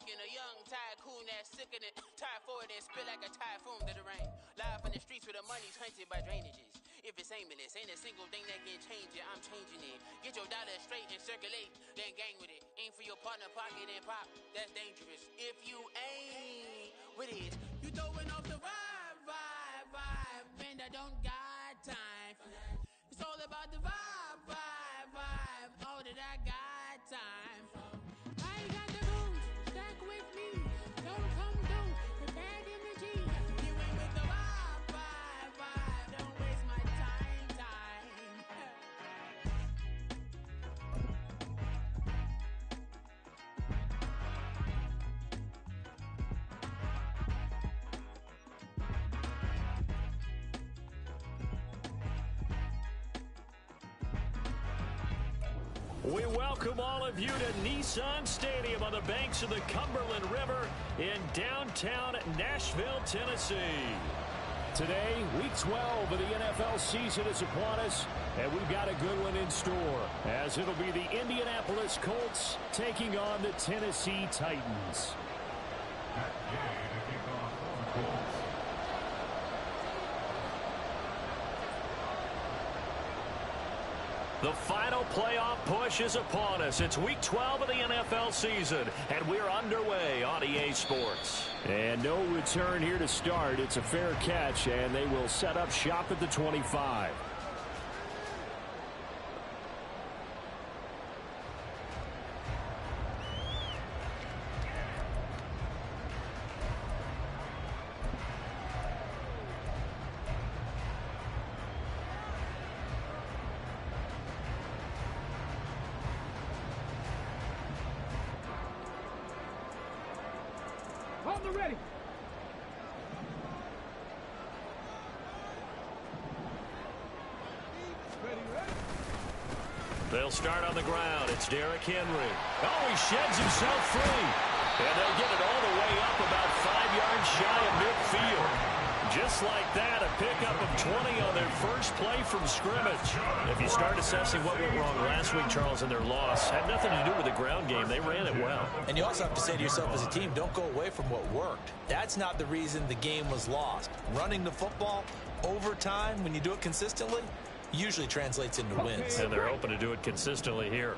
speaking, a young tycoon that's sickening, tired for it and spit like a typhoon to the rain. Live in the streets where the money's hunted by drainages. If it's aimless, ain't a single thing that can change it, I'm changing it. Get your dollar straight and circulate, then gang with it. Aim for your partner, pocket and pop, that's dangerous. If you ain't with it, you throwing off the vibe, and I don't got time for that. It's all about the vibe, all that I got time for. I got the goons, stack with me, don't come through with bad energy. You ain't with the vibe, don't waste my time. We welcome all of you to Nissan Stadium on the banks of the Cumberland River in downtown Nashville, Tennessee. Today, week 12 of the NFL season is upon us, and we've got a good one in store, as it'll be the Indianapolis Colts taking on the Tennessee Titans. That game to kick off for the Colts. The final playoff push is upon us. It's week 12 of the NFL season, and we're underway on EA Sports. And no return here to start. It's a fair catch, and they will set up shop at the 25. Ready. They'll start on the ground. It's Derrick Henry. Oh, he sheds himself free. And they'll get it all the way up about 5 yards shy of midfield. Just like that, a pickup of 20 on their first play from scrimmage. If you start assessing what went wrong last week, Charles, in their loss, had nothing to do with the ground game. They ran it well. And you also have to say to yourself as a team, don't go away from what worked. That's not the reason the game was lost. Running the football over time, when you do it consistently, usually translates into wins. And they're hoping to do it consistently here.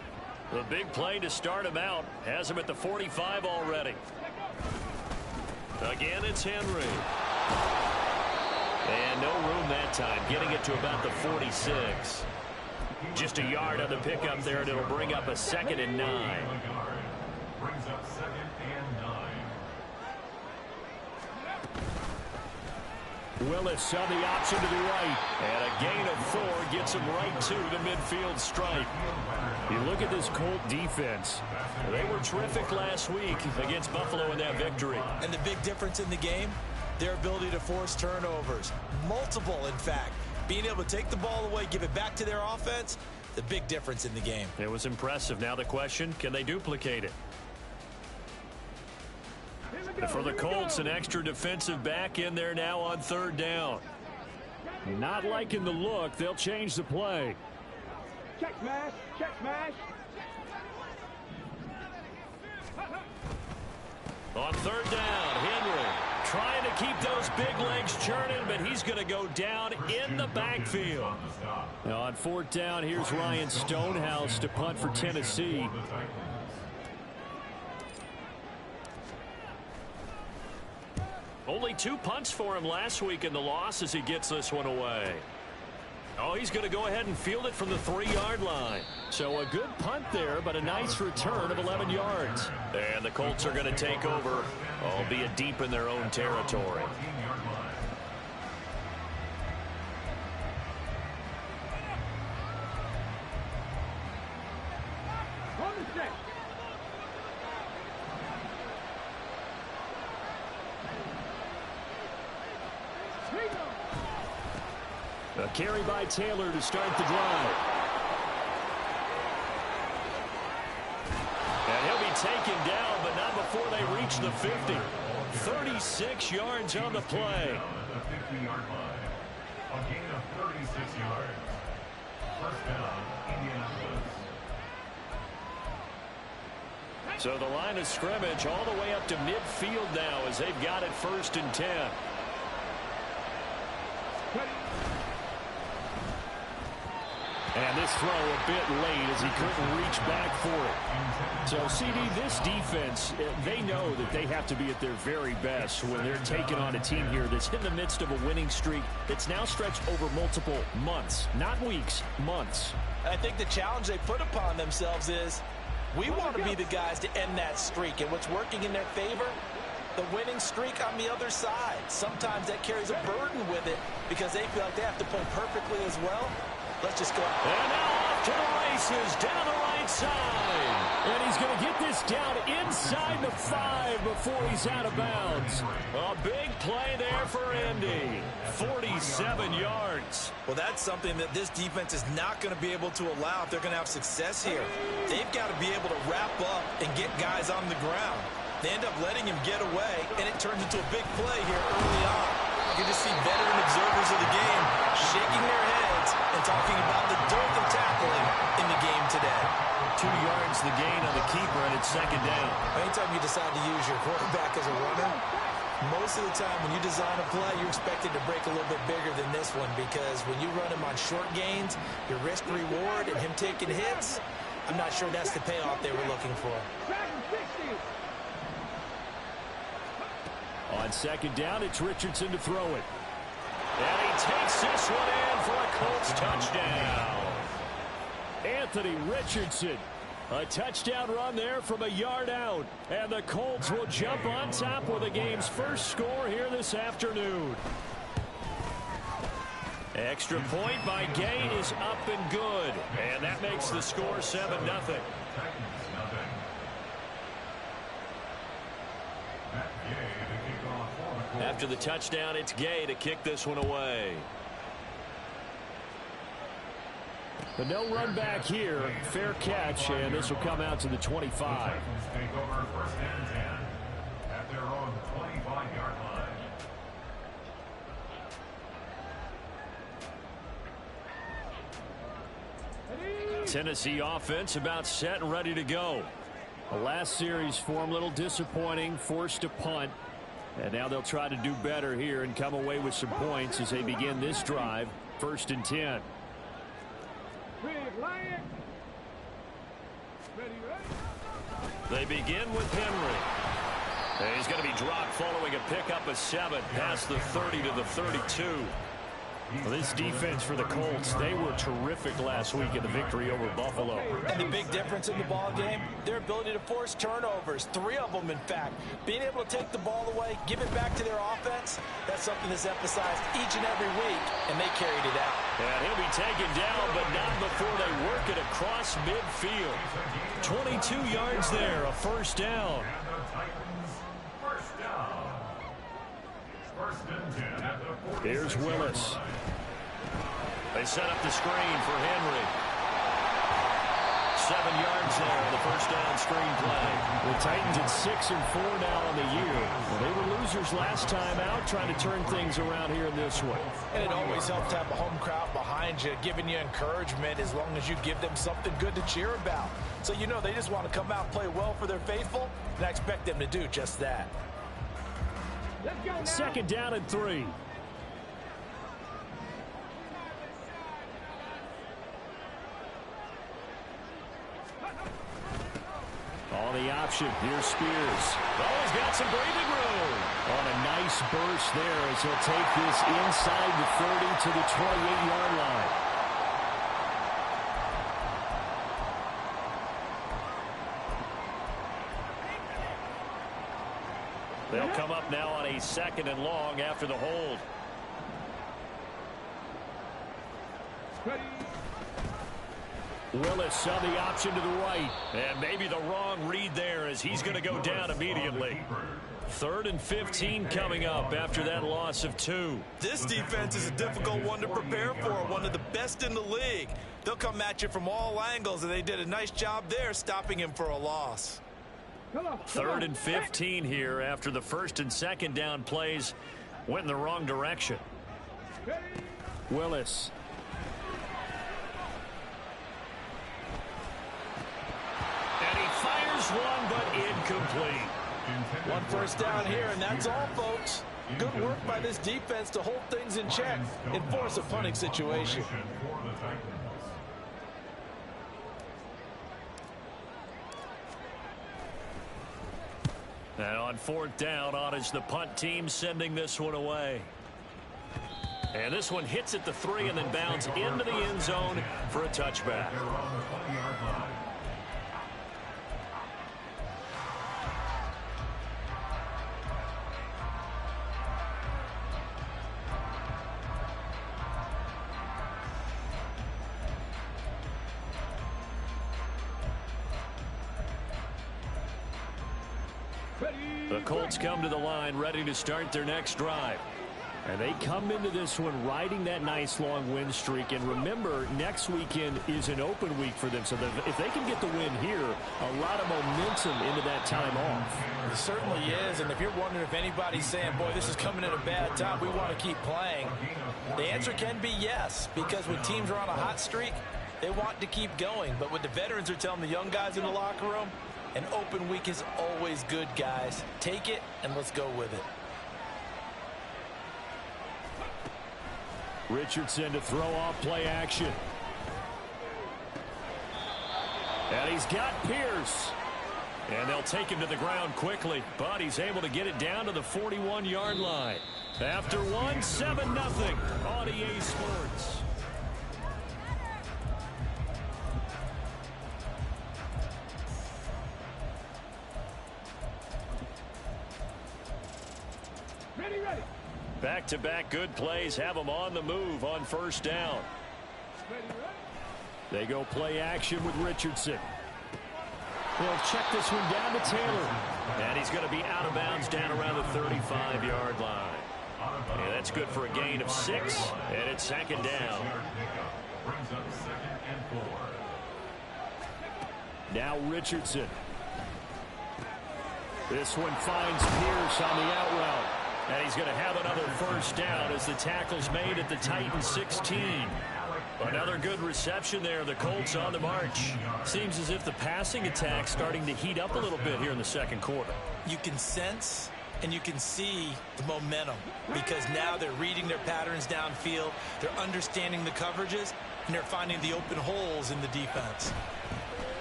The big play to start him out has him at the 45 already. Again, it's Henry. And no room that time, getting it to about the 46. Just a yard on the pickup there, and it'll bring up a 2nd and 9. Brings up 2nd and 9. Willis on the option to the right. And a gain of 4 gets him right to the midfield stripe. You look at this Colt defense. They were terrific last week against Buffalo in that victory. And the big difference in the game, their ability to force turnovers. Multiple, in fact. Being able to take the ball away, give it back to their offense, the big difference in the game. It was impressive. Now the question, can they duplicate it? And for the Colts, an extra defensive back in there now on 3rd down. Not liking the look. They'll change the play. Check smash. Check smash. On 3rd down, Henry trying to keep those big legs churning, but he's going to go down in the backfield. Now on 4th down, here's Ryan Stonehouse to punt for Tennessee. Only 2 punts for him last week in the loss as he gets this one away. Oh, he's going to go ahead and field it from the 3-yard line. So a good punt there, but a nice return of 11 yards. And the Colts are going to take over, albeit deep in their own territory. A carry by Taylor to start the drive. And he'll be taken down, but not before they reach the 50. 36 yards on the play. The 50-yard line. A gain of 36 yards. First down, Indianapolis. So the line of scrimmage all the way up to midfield now as they've got it 1st and 10. And this throw a bit late as he couldn't reach back for it. So, CD, this defense, they know that they have to be at their very best when they're taking on a team here that's in the midst of a winning streak that's now stretched over multiple months, not weeks, months. I think the challenge they put upon themselves is we want to be the guys to end that streak. And what's working in their favor? The winning streak on the other side. Sometimes that carries a burden with it because they feel like they have to play perfectly as well. Let's just go. And now off to the races down the right side. And he's going to get this down inside the 5 before he's out of bounds. A big play there for Indy. 47 yards. Well, that's something that this defense is not going to be able to allow if they're going to have success here. They've got to be able to wrap up and get guys on the ground. They end up letting him get away, and it turns into a big play here early on. You can just see veteran observers of the game shaking their heads and talking about the dearth of tackling in the game today. 2 yards the gain on the keeper, and it's 2nd down. Anytime you decide to use your quarterback as a runner, most of the time when you design a play, you're expected to break a little bit bigger than this one because when you run him on short gains, your risk-reward and him taking hits, I'm not sure that's the payoff they were looking for. On 2nd down, it's Richardson to throw it. And he takes this one in for a Colts touchdown. Anthony Richardson. A touchdown run there from a yard out. And the Colts will jump on top with the game's first score here this afternoon. Extra point by Gay is up and good. And that makes the score 7-0. After the touchdown, it's Gay to kick this one away. But no run back here. Fair catch, and this will come out to the 25. Take over 1st and 10 at their own 25-yard line. Tennessee offense about set and ready to go. The last series for them a little disappointing, forced to punt. And now they'll try to do better here and come away with some points as they begin this drive. 1st and 10. They begin with Henry. And he's going to be dropped following a pickup of 7 past the 30 to the 32. Well, this defense for the Colts, they were terrific last week in the victory over Buffalo. And the big difference in the ball game, their ability to force turnovers, 3 of them in fact. Being able to take the ball away, give it back to their offense, that's something that's emphasized each and every week, and they carried it out. And he'll be taken down, but not before they work it across midfield. 22 yards there, a 1st down. And the Titans, 1st down. 1st and 10 at the 46. Here's Willis. They set up the screen for Henry. 7 yards there on the 1st down screen play. The Titans at 6-4 now on the year. Well, they were losers last time out, trying to turn things around here in this one. And it always helps to have a home crowd behind you, giving you encouragement as long as you give them something good to cheer about. So you know they just want to come out and play well for their faithful, and I expect them to do just that. 2nd down and 3. On the option, here's Spears. Oh, he's got some breathing room. On a nice burst there as he'll take this inside the 30 to the 28-yard line. They'll come up now on a 2nd and long after the hold. Willis on the option to the right. And maybe the wrong read there as he's going to go down immediately. 3rd and 15 coming up after that loss of 2. This defense is a difficult one to prepare for, one of the best in the league. They'll come at you from all angles, and they did a nice job there stopping him for a loss. 3rd and 15 here after the 1st and 2nd down plays went in the wrong direction. Willis. And he fires Here's one, but incomplete. One first down here, and that's all, folks. Good work by this defense to hold things in check and force a punting situation. And on fourth down, on is the punt team sending this one away. And this one hits at the 3 and then bounds into the end zone for a touchback. The Colts come to the line ready to start their next drive. And they come into this one riding that nice long win streak. And remember, next weekend is an open week for them. So if they can get the win here, a lot of momentum into that time off. It certainly is. And if you're wondering if anybody's saying, boy, this is coming at a bad time, we want to keep playing, the answer can be yes. Because when teams are on a hot streak, they want to keep going. But what the veterans are telling the young guys in the locker room, an open week is always good, guys. Take it, and let's go with it. Richardson to throw off play action. And he's got Pierce. And they'll take him to the ground quickly, but he's able to get it down to the 41-yard line. After one, 7-0 on EA Sports. Back-to-back good plays have them on the move on first down. They go play action with Richardson. They'll check this one down to Taylor. And he's going to be out of bounds down around the 35-yard line. And that's good for a gain of 6, and it's second down. Now Richardson. This one finds Pierce on the out route. And he's going to have another first down as the tackle's made at the Titans 16. Another good reception there. The Colts on the march. Seems as if the passing attack's starting to heat up a little bit here in the second quarter. You can sense and you can see the momentum because now they're reading their patterns downfield. They're understanding the coverages, and they're finding the open holes in the defense.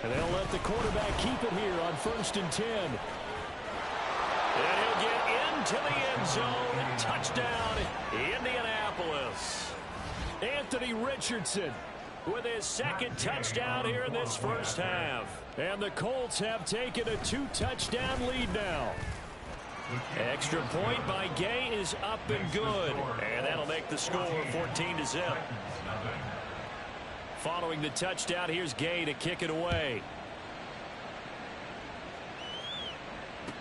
And they'll let the quarterback keep it here on 1st and 10. And he'll get into the end zone. Touchdown, Indianapolis. Anthony Richardson with his second touchdown here in this first half. And the Colts have taken a 2-touchdown lead now. Extra point by Gay is up and good. And that'll make the score 14-0. Following the touchdown, here's Gay to kick it away.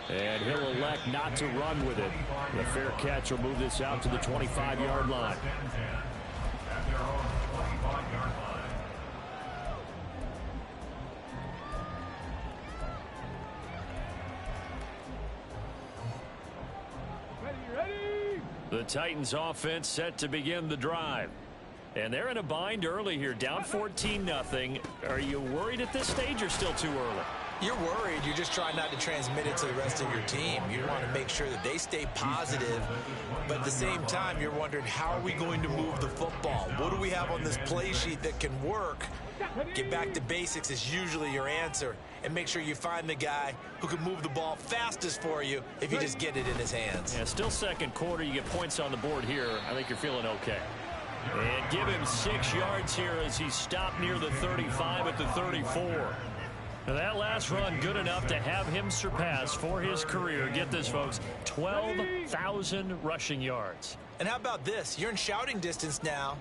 And he'll elect not to run with it. The fair catch will move this out to the 25-yard line. Ready? The Titans offense set to begin the drive. And they're in a bind early here, down 14-0. Are you worried at this stage or still too early? You're worried. You're just trying not to transmit it to the rest of your team. You want to make sure that they stay positive, but at the same time, you're wondering, how are we going to move the football? What do we have on this play sheet that can work? Get back to basics is usually your answer, and make sure you find the guy who can move the ball fastest for you if you just get it in his hands. Yeah, still second quarter. You get points on the board here. I think you're feeling okay. And give him 6 yards here as he's stopped near the 35 at the 34. Now that last run good enough to have him surpass for his career, get this folks, 12,000 rushing yards. And how about this? You're in shouting distance now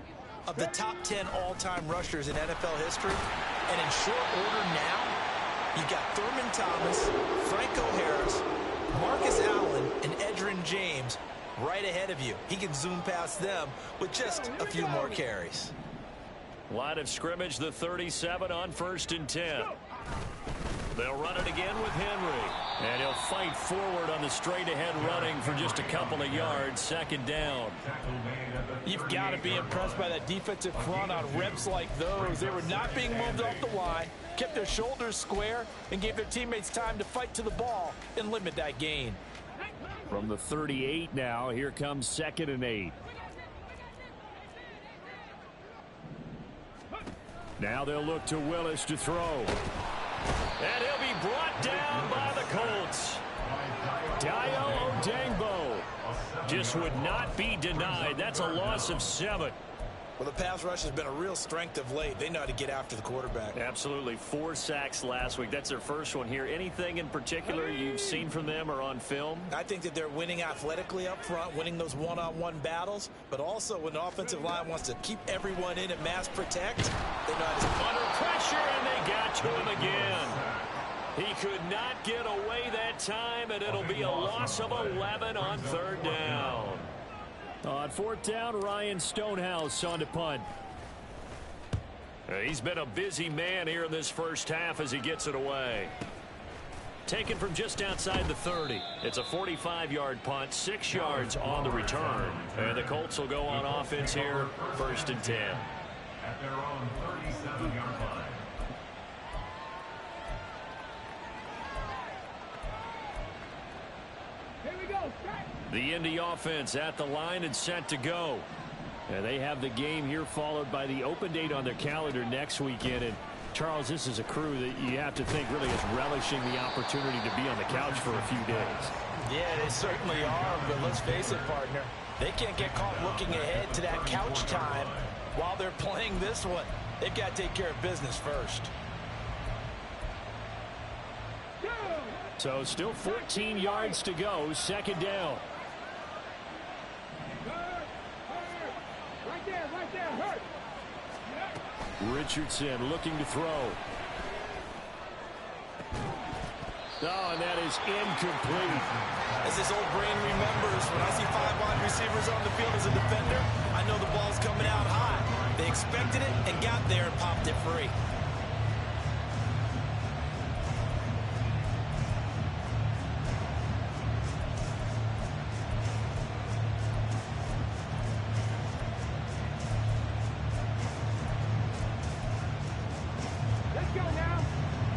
of the top 10 all-time rushers in NFL history. And in short order now, you've got Thurman Thomas, Franco Harris, Marcus Allen, and Edgerrin James right ahead of you. He can zoom past them with just a few more carries. Line of scrimmage, the 37 on 1st and 10. They'll run it again with Henry. And he'll fight forward on the straight-ahead running for just a couple of yards. Second down. You've got to be impressed by that defensive front on reps like those. They were not being moved off the line, kept their shoulders square, and gave their teammates time to fight to the ball and limit that gain. From the 38 now, here comes 2nd and 8. Now they'll look to Willis to throw. And he'll be brought down by the Colts. Dayo Odeyingbo just would not be denied. That's a loss of 7. Well, the pass rush has been a real strength of late. They know how to get after the quarterback. Absolutely. 4 sacks last week. That's their first one here. Anything in particular you've seen from them or on film? I think that they're winning athletically up front, winning those one-on-one battles, but also when the offensive line wants to keep everyone in and mass protect, they know how to... Under pressure, and they got to him again. He could not get away that time, and it'll be a loss of 11 on 3rd down. On 4th down, Ryan Stonehouse on to punt. He's been a busy man here in this first half as he gets it away. Taken from just outside the 30. It's a 45-yard punt, 6 yards on the return. And the Colts will go on offense here, 1st and 10. At their own 37-yard line. The Indy offense at the line and set to go. And they have the game here followed by the open date on their calendar next weekend. And Charles, this is a crew that you have to think really is relishing the opportunity to be on the couch for a few days. Yeah, they certainly are, but let's face it, partner. They can't get caught looking ahead to that couch time while they're playing this one. They've got to take care of business first. So still 14 yards to go, 2nd down. Right there, hurt. Richardson looking to throw. Oh, and that is incomplete. As his old brain remembers, when I see 5 wide receivers on the field as a defender, I know the ball's coming out high. They expected it and got there and popped it free.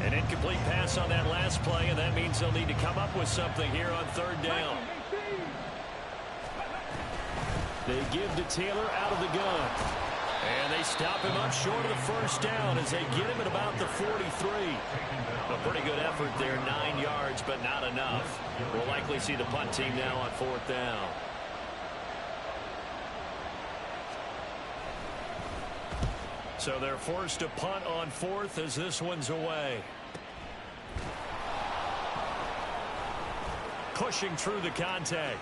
An incomplete pass on that last play, and that means they'll need to come up with something here on 3rd down. They give to Taylor out of the gun. And they stop him up short of the 1st down as they get him at about the 43. A pretty good effort there, 9 yards, but not enough. We'll likely see the punt team now on 4th down. So they're forced to punt on 4th as this one's away. Pushing through the contact.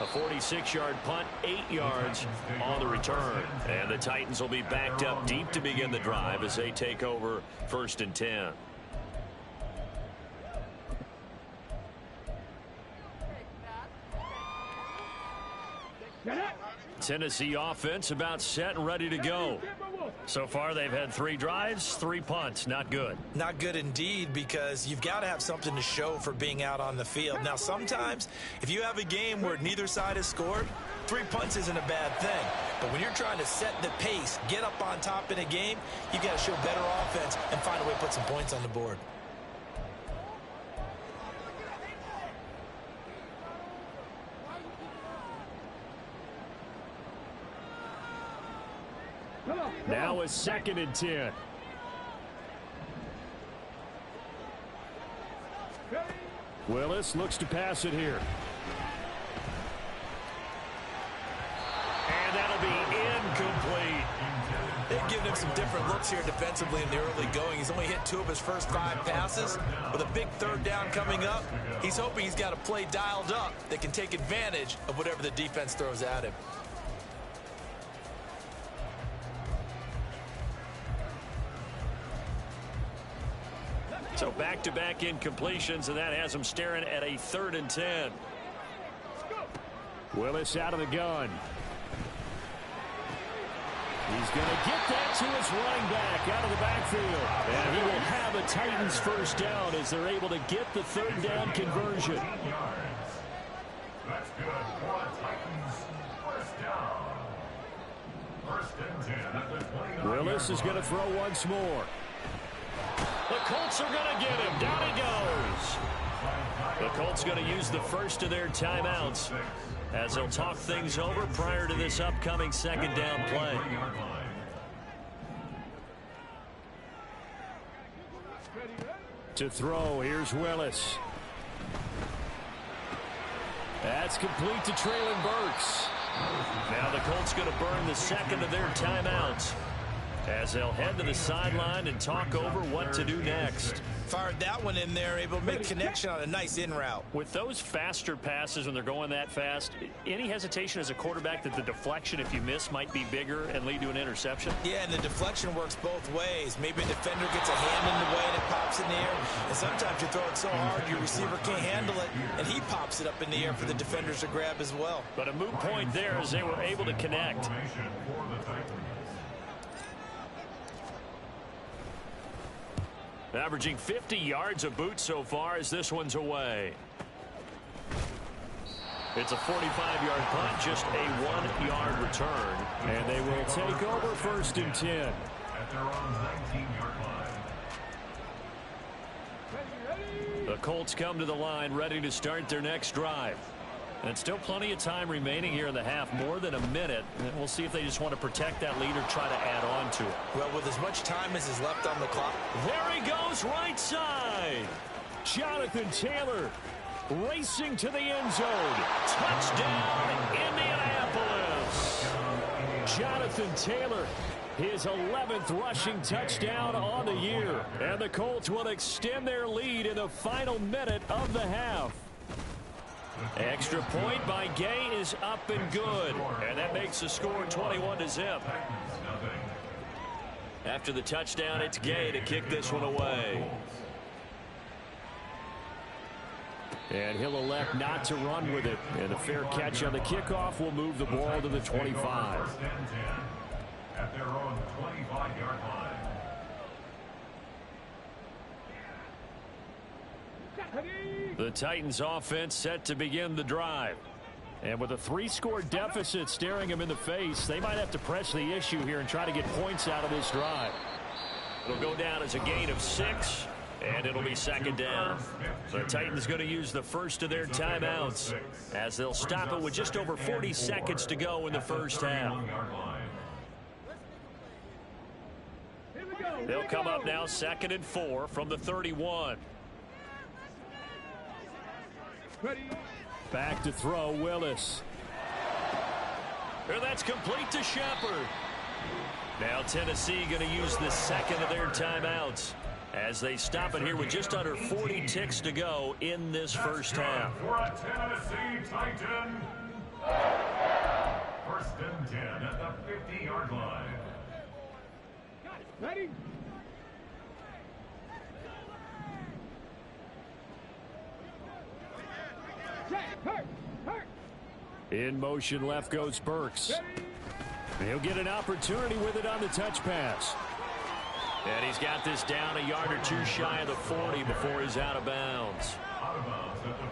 A 46-yard punt, 8 yards on the return. And the Titans will be backed up deep to begin the drive as they take over 1st and 10. Tennessee offense about set and ready to go. So far, they've had 3 drives, 3 punts. Not good. Not good indeed, because you've got to have something to show for being out on the field. Now, sometimes, if you have a game where neither side has scored, 3 punts isn't a bad thing. But when you're trying to set the pace, get up on top in a game, you've got to show better offense and find a way to put some points on the board. Now it's 2nd and 10. Willis looks to pass it here. And that'll be incomplete. They've given him some different looks here defensively in the early going. He's only hit 2 of his first 5 passes. With a big 3rd down coming up, he's hoping he's got a play dialed up that can take advantage of whatever the defense throws at him. So back-to-back incompletions, and that has him staring at a 3rd and 10. Willis out of the gun. He's going to get that to his running back out of the backfield. And he will have a Titans first down as they're able to get the third down conversion. That's good for the Titans. First down. First and 10 at the 29. Willis is going to throw once more. The Colts are going to get him. Down he goes. The Colts going to use the first of their timeouts as they'll talk things over prior to this upcoming second down play. To throw, here's Willis. That's complete to Traylon Burks. Now the Colts going to burn the second of their timeouts as they'll head to the sideline and talk over what to do next. Fired that one in there, able to make connection on a nice in route. With those faster passes when they're going that fast, any hesitation as a quarterback that the deflection, if you miss, might be bigger and lead to an interception? Yeah, and the deflection works both ways. Maybe a defender gets a hand in the way and it pops in the air. And sometimes you throw it so hard your receiver can't handle it, and he pops it up in the air for the defenders to grab as well. But a moot point there as they were able to connect. Averaging 50 yards a boot so far as this one's away. It's a 45-yard punt, just a 1-yard return. And they will take over first and 10. At their own 19-yard line. The Colts come to the line ready to start their next drive. And still plenty of time remaining here in the half, more than a minute. And we'll see if they just want to protect that lead or try to add on to it. Well, with as much time as is left on the clock. There he goes, right side. Jonathan Taylor racing to the end zone. Touchdown, Indianapolis. Jonathan Taylor, his 11th rushing touchdown on the year. And the Colts will extend their lead in the final minute of the half. Extra point by Gay is up and good. And that makes the score 21-0. After the touchdown, it's Gay to kick this one away. And he'll elect not to run with it. And a fair catch on the kickoff will move the ball to the 25. At their own 25-yard line. The Titans offense set to begin the drive. And with a 3-score deficit staring them in the face, they might have to press the issue here and try to get points out of this drive. It'll go down as a gain of 6, and it'll be second down. The Titans going to use the first of their timeouts as they'll stop it with just over 40 seconds to go in the first half. They'll come up now 2nd and 4 from the 31. Back to throw, Willis. And that's complete to Shepard. Now Tennessee going to use the second of their timeouts as they stop it here with just under 40 ticks to go in this first half. For a Tennessee Titan. First and 10 at the 50-yard line. Ready? In motion left goes Burks. He'll get an opportunity with it on the touch pass. And he's got this down a yard or two shy of the 40 before he's out of bounds.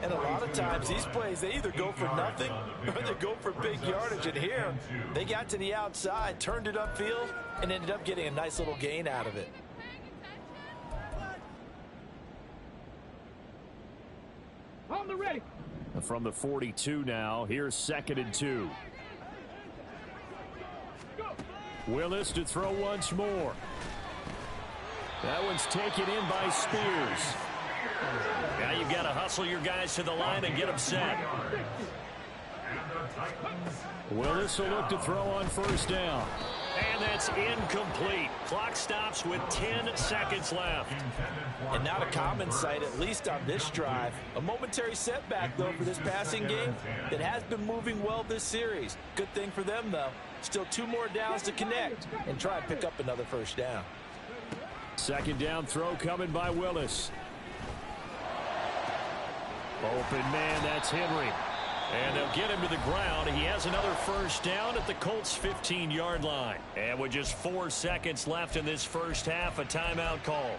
And a lot of times these plays, they either go for nothing or they go for big yardage. And here, they got to the outside, turned it upfield, and ended up getting a nice little gain out of it. On the ready. From the 42 now, here's 2nd and 2. Willis to throw once more. That one's taken in by Spears. Now you've got to hustle your guys to the line and get them set. Willis will look to throw on first down. And that's incomplete. Clock stops with 10 seconds left. And not a common sight, at least on this drive. A momentary setback, though, for this passing game that has been moving well this series. Good thing for them, though. Still 2 more downs to connect and try and pick up another first down. Second down throw coming by Willis. Open man, that's Henry. And they'll get him to the ground. He has another first down at the Colts' 15-yard line. And with just 4 seconds left in this first half, a timeout call.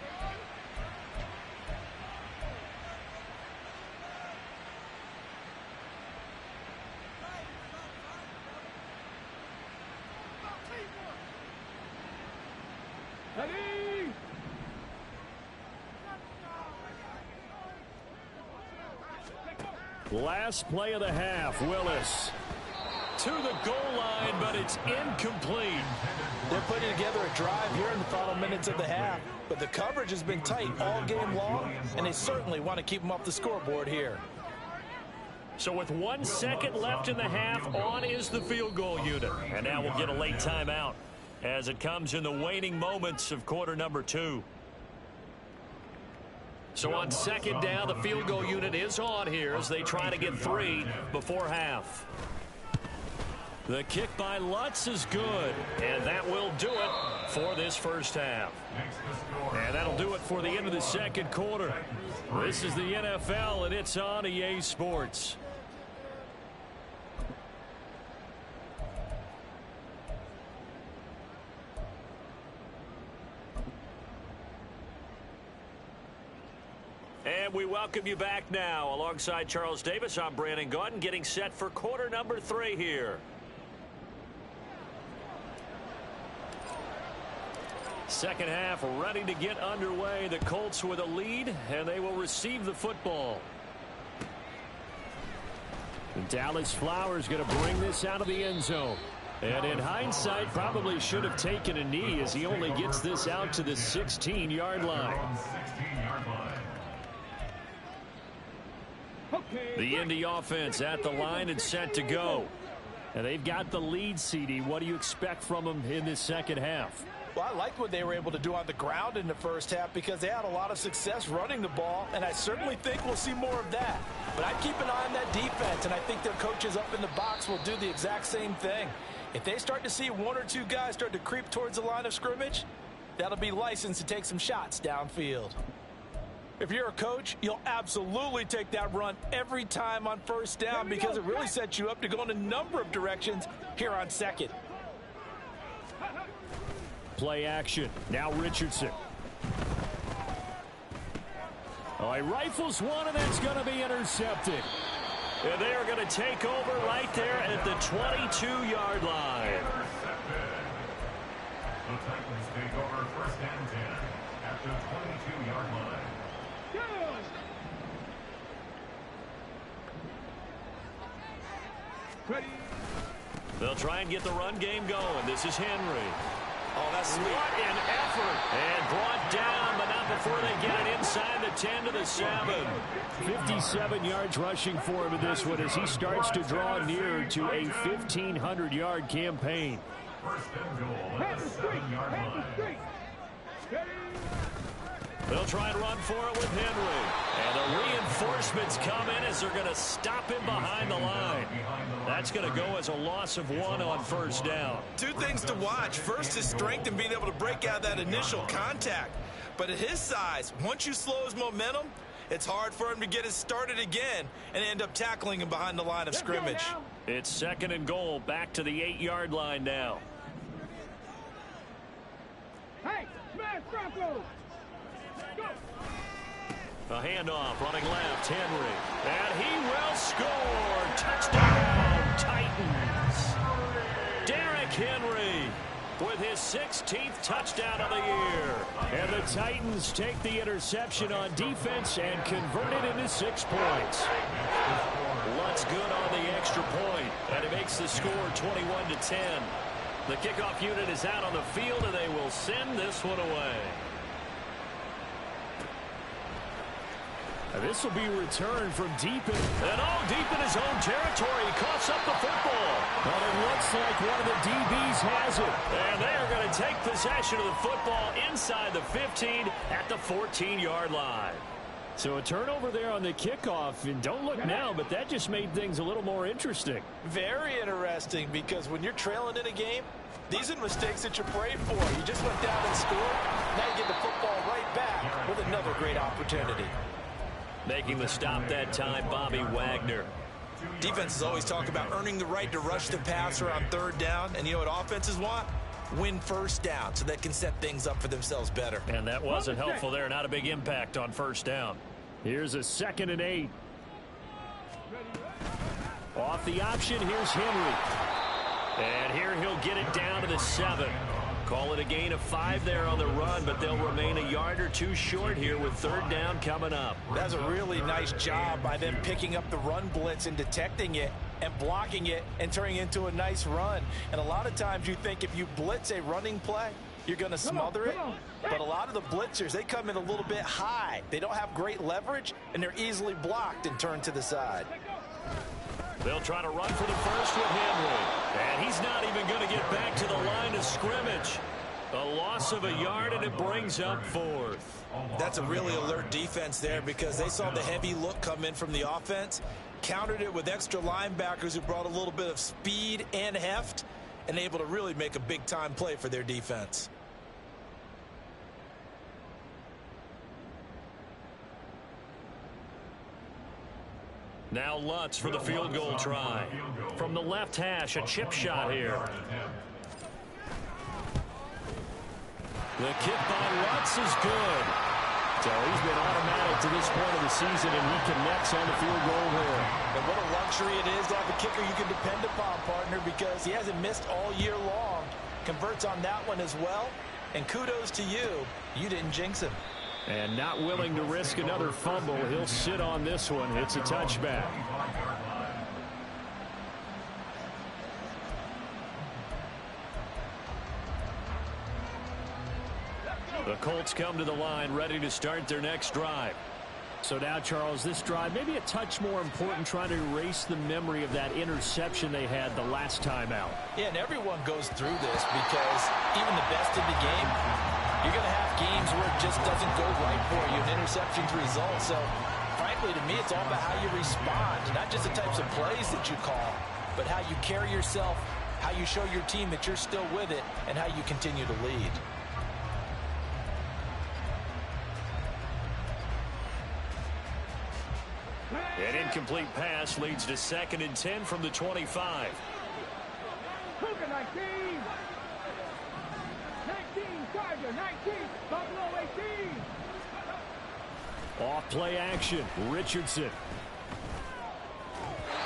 Last play of the half, Willis to the goal line, but it's incomplete. They're putting together a drive here in the final minutes of the half, but the coverage has been tight all game long, and they certainly want to keep them off the scoreboard here. So with 1 second left in the half, on is the field goal unit. And now we'll get a late timeout as it comes in the waning moments of quarter number 2. So on second down, the field goal unit is on here as they try to get 3 before half. The kick by Lutz is good, and that will do it for this first half. And that'll do it for the end of the second quarter. This is the NFL, and it's on EA Sports. And we welcome you back now. Alongside Charles Davis, I'm Brandon Gaudin, getting set for quarter number 3 here. Second half ready to get underway. The Colts with a lead, and they will receive the football. And Dallas Flowers going to bring this out of the end zone. And in hindsight, probably should have taken a knee as he only gets this out to the 16-yard line. The Indy offense at the line and set to go. And they've got the lead, CD. What do you expect from them in this second half? Well, I liked what they were able to do on the ground in the first half because they had a lot of success running the ball, and I certainly think we'll see more of that. But I'd keep an eye on that defense, and I think their coaches up in the box will do the exact same thing. If they start to see 1 or 2 guys start to creep towards the line of scrimmage, that'll be licensed to take some shots downfield. If you're a coach, you'll absolutely take that run every time on first down because it really sets you up to go in a number of directions here on second. Play action. Now Richardson. Oh, he rifles one, and that's going to be intercepted. And they are going to take over right there at the 22-yard line. The Titans take over first and 10 at the 22-yard line. They'll try and get the run game going. This is Henry. Oh, that's sweet. What an effort. And brought down, but not before they get it inside the 10 to the 7. 57 yards rushing for him in this one as he starts to draw near to a 1,500-yard campaign. First and goal at the 7-yard line. They'll try and run for it with Henry. And the reinforcements come in as they're going to stop him behind the line. That's going to go as a loss of 1 on first down. 2 things to watch. First, his strength and being able to break out that initial contact. But at his size, once you slow his momentum, it's hard for him to get it started again and end up tackling him behind the line of scrimmage. It's second and goal, back to the 8-yard line now. Hey, smash Broncos! A handoff, running left, Henry. And he will score. Touchdown, Titans. Derrick Henry with his 16th touchdown of the year. And the Titans take the interception on defense and convert it into 6 points. Lutz good on the extra point, and it makes the score 21-10. The kickoff unit is out on the field, and they will send this one away. This will be returned from deep in his own territory. He coughs up the football. But it looks like one of the DBs has it. And they are going to take possession of the football inside the 15 at the 14-yard line. So a turnover there on the kickoff. And don't look now, but that just made things a little more interesting. Very interesting, because when you're trailing in a game, these are mistakes that you pray for. You just went down and scored. Now you get the football right back with another great opportunity. Making the stop that time, Bobby Wagner. Defenses always talk about earning the right to rush the passer on third down. And you know what offenses want? Win first down so they can set things up for themselves better. And that wasn't helpful there. Not a big impact on first down. Here's a 2nd and 8. Off the option, here's Henry. And here he'll get it down to the 7. Call it a gain of 5 there on the run, but they'll remain a yard or 2 short here with third down coming up. That's a really nice job by them picking up the run blitz and detecting it and blocking it and turning it into a nice run. And a lot of times you think if you blitz a running play, you're going to smother it. But a lot of the blitzers, they come in a little bit high. They don't have great leverage, and they're easily blocked and turned to the side. They'll try to run for the first with Henry. And he's not even going to get back to the line of scrimmage. A loss of a yard, and it brings up 4th. That's a really alert defense there because they saw the heavy look come in from the offense, countered it with extra linebackers who brought a little bit of speed and heft, and able to really make a big-time play for their defense. Now Lutz for the field goal try. From the left hash, a chip shot here. The kick by Lutz is good. So he's been automatic to this point of the season, and he connects on the field goal here. And what a luxury it is to have a kicker you can depend upon, partner, because he hasn't missed all year long. Converts on that one as well. And kudos to you. You didn't jinx him. And not willing to risk another fumble. He'll sit on this one. It's a touchback. The Colts come to the line ready to start their next drive. So now, Charles, this drive maybe a touch more important, trying to erase the memory of that interception they had the last time out. Yeah, and everyone goes through this because even the best in the game, you're going to have games where it just doesn't go right for you, and interceptions result. So, frankly, to me, it's all about how you respond, not just the types of plays that you call, but how you carry yourself, how you show your team that you're still with it, and how you continue to lead. An incomplete pass leads to 2nd and 10 from the 25. 19, Charger, 19, Buffalo 18. Off play action, Richardson.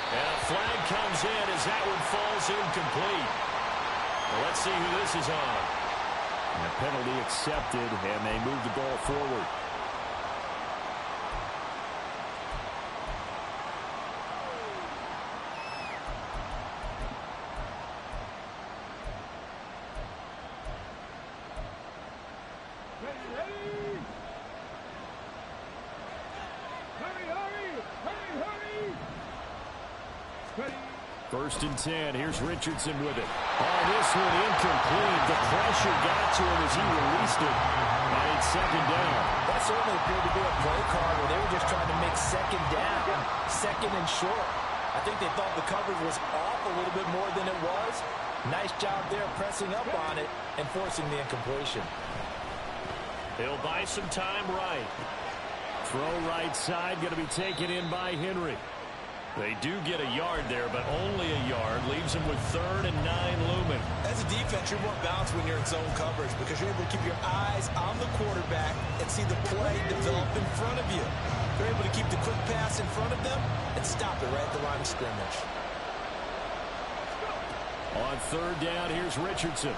And a flag comes in as that one falls incomplete. Well, let's see who this is on. And a penalty accepted, and they move the ball forward. First and 10. Here's Richardson with it. Oh, this one incomplete. The pressure got to him as he released it. And it's 2nd down. That certainly appeared to be a play call where they were just trying to make 2nd down, 2nd and short. I think they thought the coverage was off a little bit more than it was. Nice job there pressing up on it and forcing the incompletion. He'll buy some time right. Throw right side, going to be taken in by Henry. They do get a yard there, but only a yard. Leaves them with 3rd and 9 looming. As a defense, you're more balanced when you're in zone coverage because you're able to keep your eyes on the quarterback and see the play develop in front of you. They're able to keep the quick pass in front of them and stop it right at the line of scrimmage. On 3rd down, here's Richardson.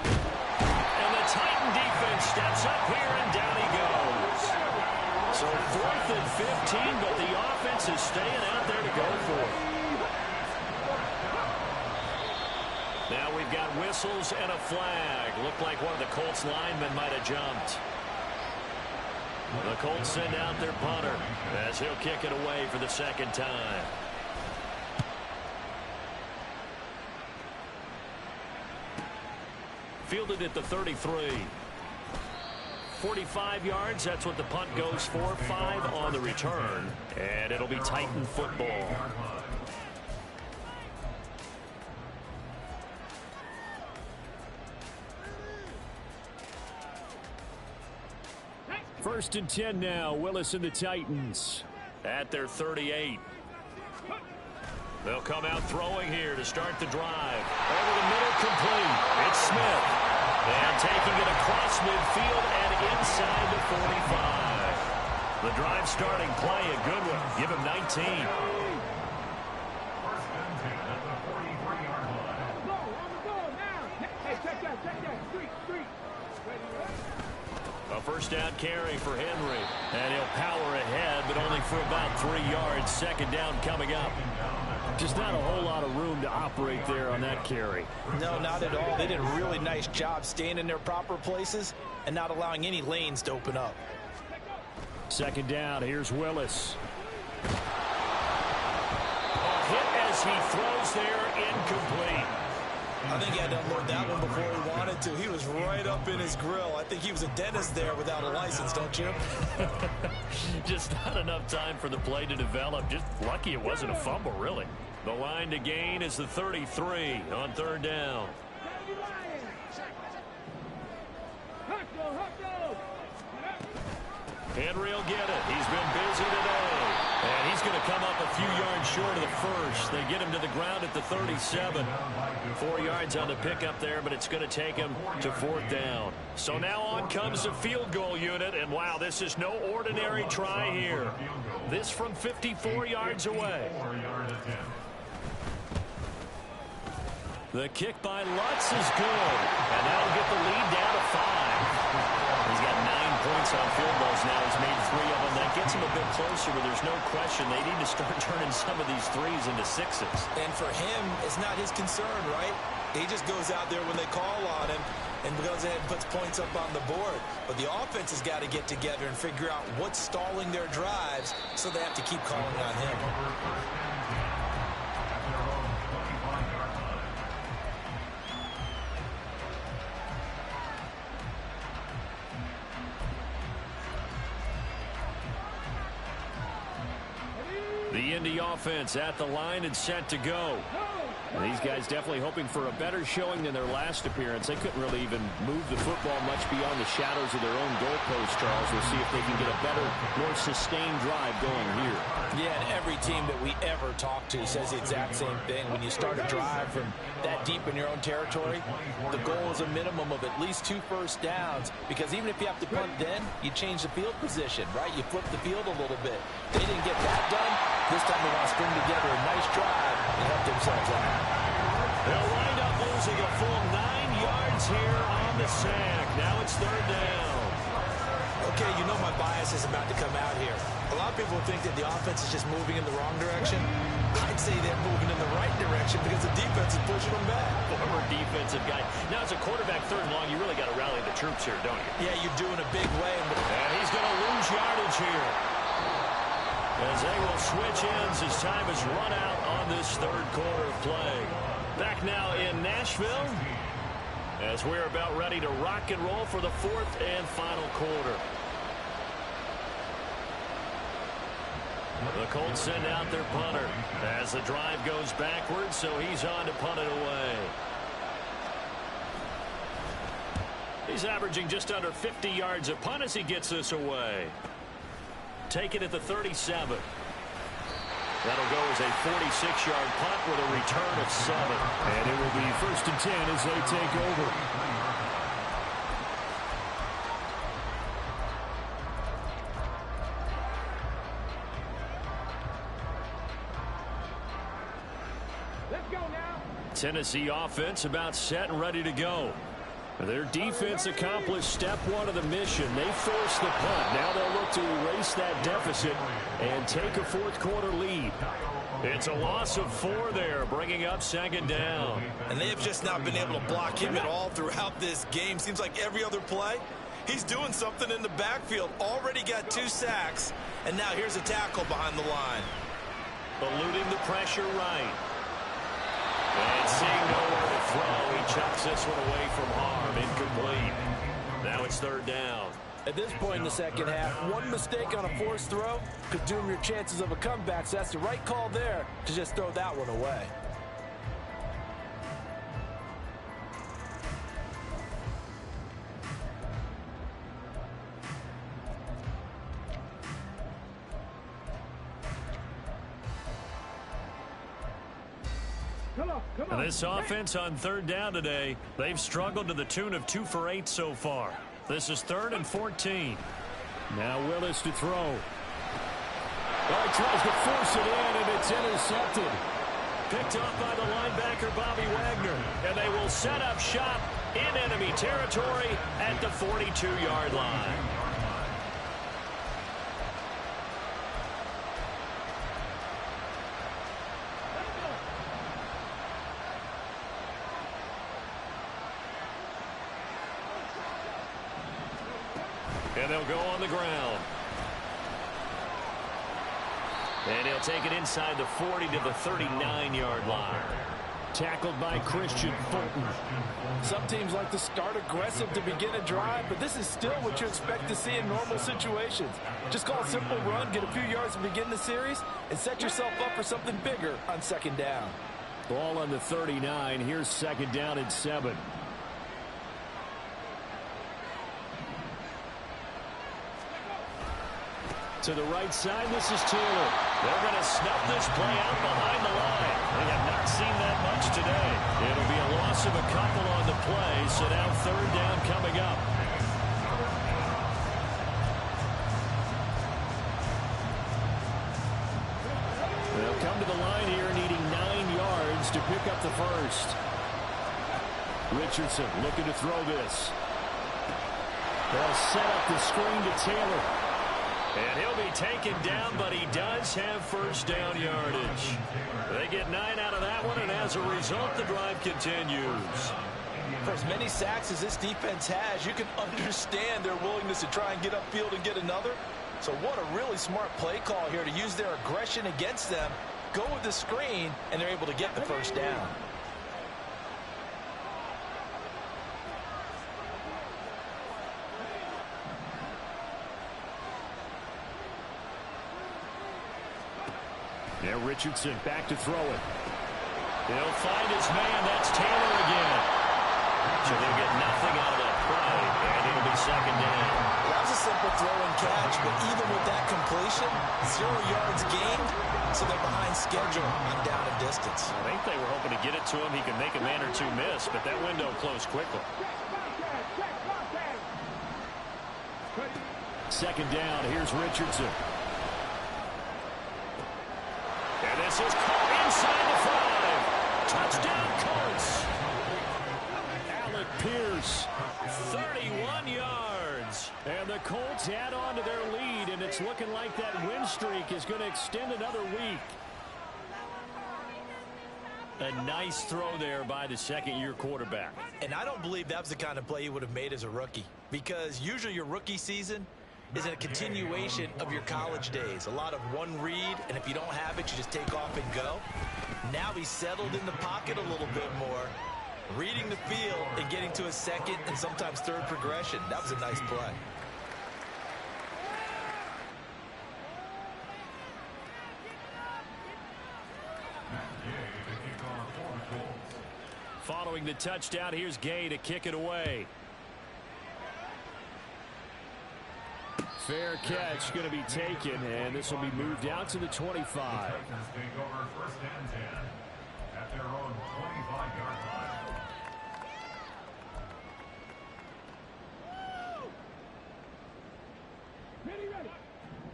And the Titan defense steps up here, and down he goes. So 4th and 15, but the offense is staying out there to go for it. Now we've got whistles and a flag. Looked like one of the Colts linemen might have jumped. The Colts send out their punter as he'll kick it away for the 2nd time. Fielded at the 33. 45 yards, that's what the punt goes for. 5 on the return, and it'll be Titan football. First and 10 now. Willis and the Titans at their 38. They'll come out throwing here to start the drive. Over the middle, complete. It's Smith. And taking it across midfield and inside the 45. The drive starting play, a good one. Give him 19. First and 10 at the 43-yard line. Go, on the goal now. Hey, check that. Street. A first down carry for Henry. And he'll power ahead, but only for about 3 yards. Second down coming up. Just not a whole lot of room to operate there on that carry. No, not at all. They did a really nice job staying in their proper places and not allowing any lanes to open up. Second down, here's Willis. A hit as he throws there, incomplete. I think he had to unload that one before he wanted to. He was right up in his grill. I think he was a dentist there without a license, don't you? Just not enough time for the play to develop. Just lucky it wasn't a fumble, really. The line to gain is the 33 on third down. Henry will get it. He's been busy today. And he's going to come up a few yards short of the first. They get him to the ground at the 37. 4 yards on the pickup there, but it's going to take him to fourth down. So now on comes the field goal unit. And, wow, this is no ordinary try here. This from 54 yards away. The kick by Lutz is good. And that'll get the lead down to 5. He's got 9 points on field goals now. He's made 3 of them. That gets him a bit closer, but there's no question they need to start turning some of these threes into 6s. And for him, it's not his concern, right? He just goes out there when they call on him and goes ahead and puts points up on the board. But the offense has got to get together and figure out what's stalling their drives, so they have to keep calling on him. The Indy offense at the line and set to go. And these guys definitely hoping for a better showing than their last appearance. They couldn't really even move the football much beyond the shadows of their own goalpost, Charles. We'll see if they can get a better, more sustained drive going here. Yeah, and every team that we ever talk to says the exact same thing. When you start a drive from that deep in your own territory, the goal is a minimum of at least 2 first downs, because even if you have to punt then, you change the field position, right? You flip the field a little bit. They didn't get that done. This time they want to string together a nice drive and help themselves out. They'll wind up losing a full 9 yards here on the sack. Now it's third down. Okay, you know my bias is about to come out here. A lot of people think that the offense is just moving in the wrong direction. I'd say they're moving in the right direction because the defense is pushing them back. Former defensive guy. Now, as a quarterback, third and long, you really got to rally the troops here, don't you? Yeah, you're doing a big way. And he's going to lose yardage here, as they will switch ends as time is run out on this third quarter of play. Back now in Nashville, as we're about ready to rock and roll for the fourth and final quarter. The Colts send out their punter as the drive goes backwards, so he's on to punt it away. He's averaging just under 50 yards a punt as he gets this away. Take it at the 37. That'll go as a 46-yard punt with a return of 7. And it will be 1st and 10 as they take over. Let's go now. Tennessee offense about set and ready to go. Their defense accomplished step 1 of the mission. They forced the punt. Now they'll look to erase that deficit and take a fourth quarter lead. It's a loss of 4 there, bringing up second down. And they've just not been able to block him at all throughout this game. Seems like every other play, he's doing something in the backfield. Already got 2 sacks, and now here's a tackle behind the line. Eluding the pressure right. And seeing nowhere to throw, he chucks this one away from harm. Incomplete. Now it's third down. At this point in the second half, one mistake on a forced throw could doom your chances of a comeback. So that's the right call there to just throw that one away. And this offense on third down today, they've struggled to the tune of 2 for 8 so far. This is 3rd and 14. Now Willis to throw. Oh, he tries to force it in, and it's intercepted. Picked off by the linebacker, Bobby Wagner. And they will set up shop in enemy territory at the 42-yard line. And they'll go on the ground. And he'll take it inside the 40 to the 39-yard line. Tackled by Christian Fulton. Some teams like to start aggressive to begin a drive, but this is still what you expect to see in normal situations. Just call a simple run, get a few yards to begin the series, and set yourself up for something bigger on 2nd down. Ball on the 39. Here's 2nd down and 7. To the right side, this is Taylor. They're going to snuff this play out behind the line. They have not seen that much today. It'll be a loss of a couple on the play, so now 3rd down coming up. They'll come to the line here needing 9 yards to pick up the first. Richardson looking to throw this. They'll set up the screen to Taylor. And he'll be taken down, but he does have 1st down yardage. They get 9 out of that one, and as a result, the drive continues. For as many sacks as this defense has, you can understand their willingness to try and get upfield and get another. So what a really smart play call here to use their aggression against them, go with the screen, and they're able to get the 1st down. Now Richardson back to throw it. He'll find his man. That's Taylor again. So they'll get nothing out of that play, and it'll be 2nd down. That was a simple throw and catch, but even with that completion, 0 yards gained, so they're behind schedule on down and distance. I think they were hoping to get it to him. He can make a man or two miss, but that window closed quickly. 2nd down. Here's Richardson. And this is caught inside the 5. Touchdown, Colts. Alec Pierce, 31 yards. And the Colts add on to their lead, and it's looking like that win streak is going to extend another week. A nice throw there by the 2nd-year quarterback. And I don't believe that was the kind of play he would have made as a rookie, because usually your rookie season is a continuation of your college days. A lot of one read, and if you don't have it, you just take off and go. Now he's settled in the pocket a little bit more, reading the field and getting to a 2nd and sometimes 3rd progression. That was a nice play. Following the touchdown, here's Gay to kick it away. Fair catch going to be taken, and this will be moved out to the 25. Take over 1st and 10 at their own 25-yard line.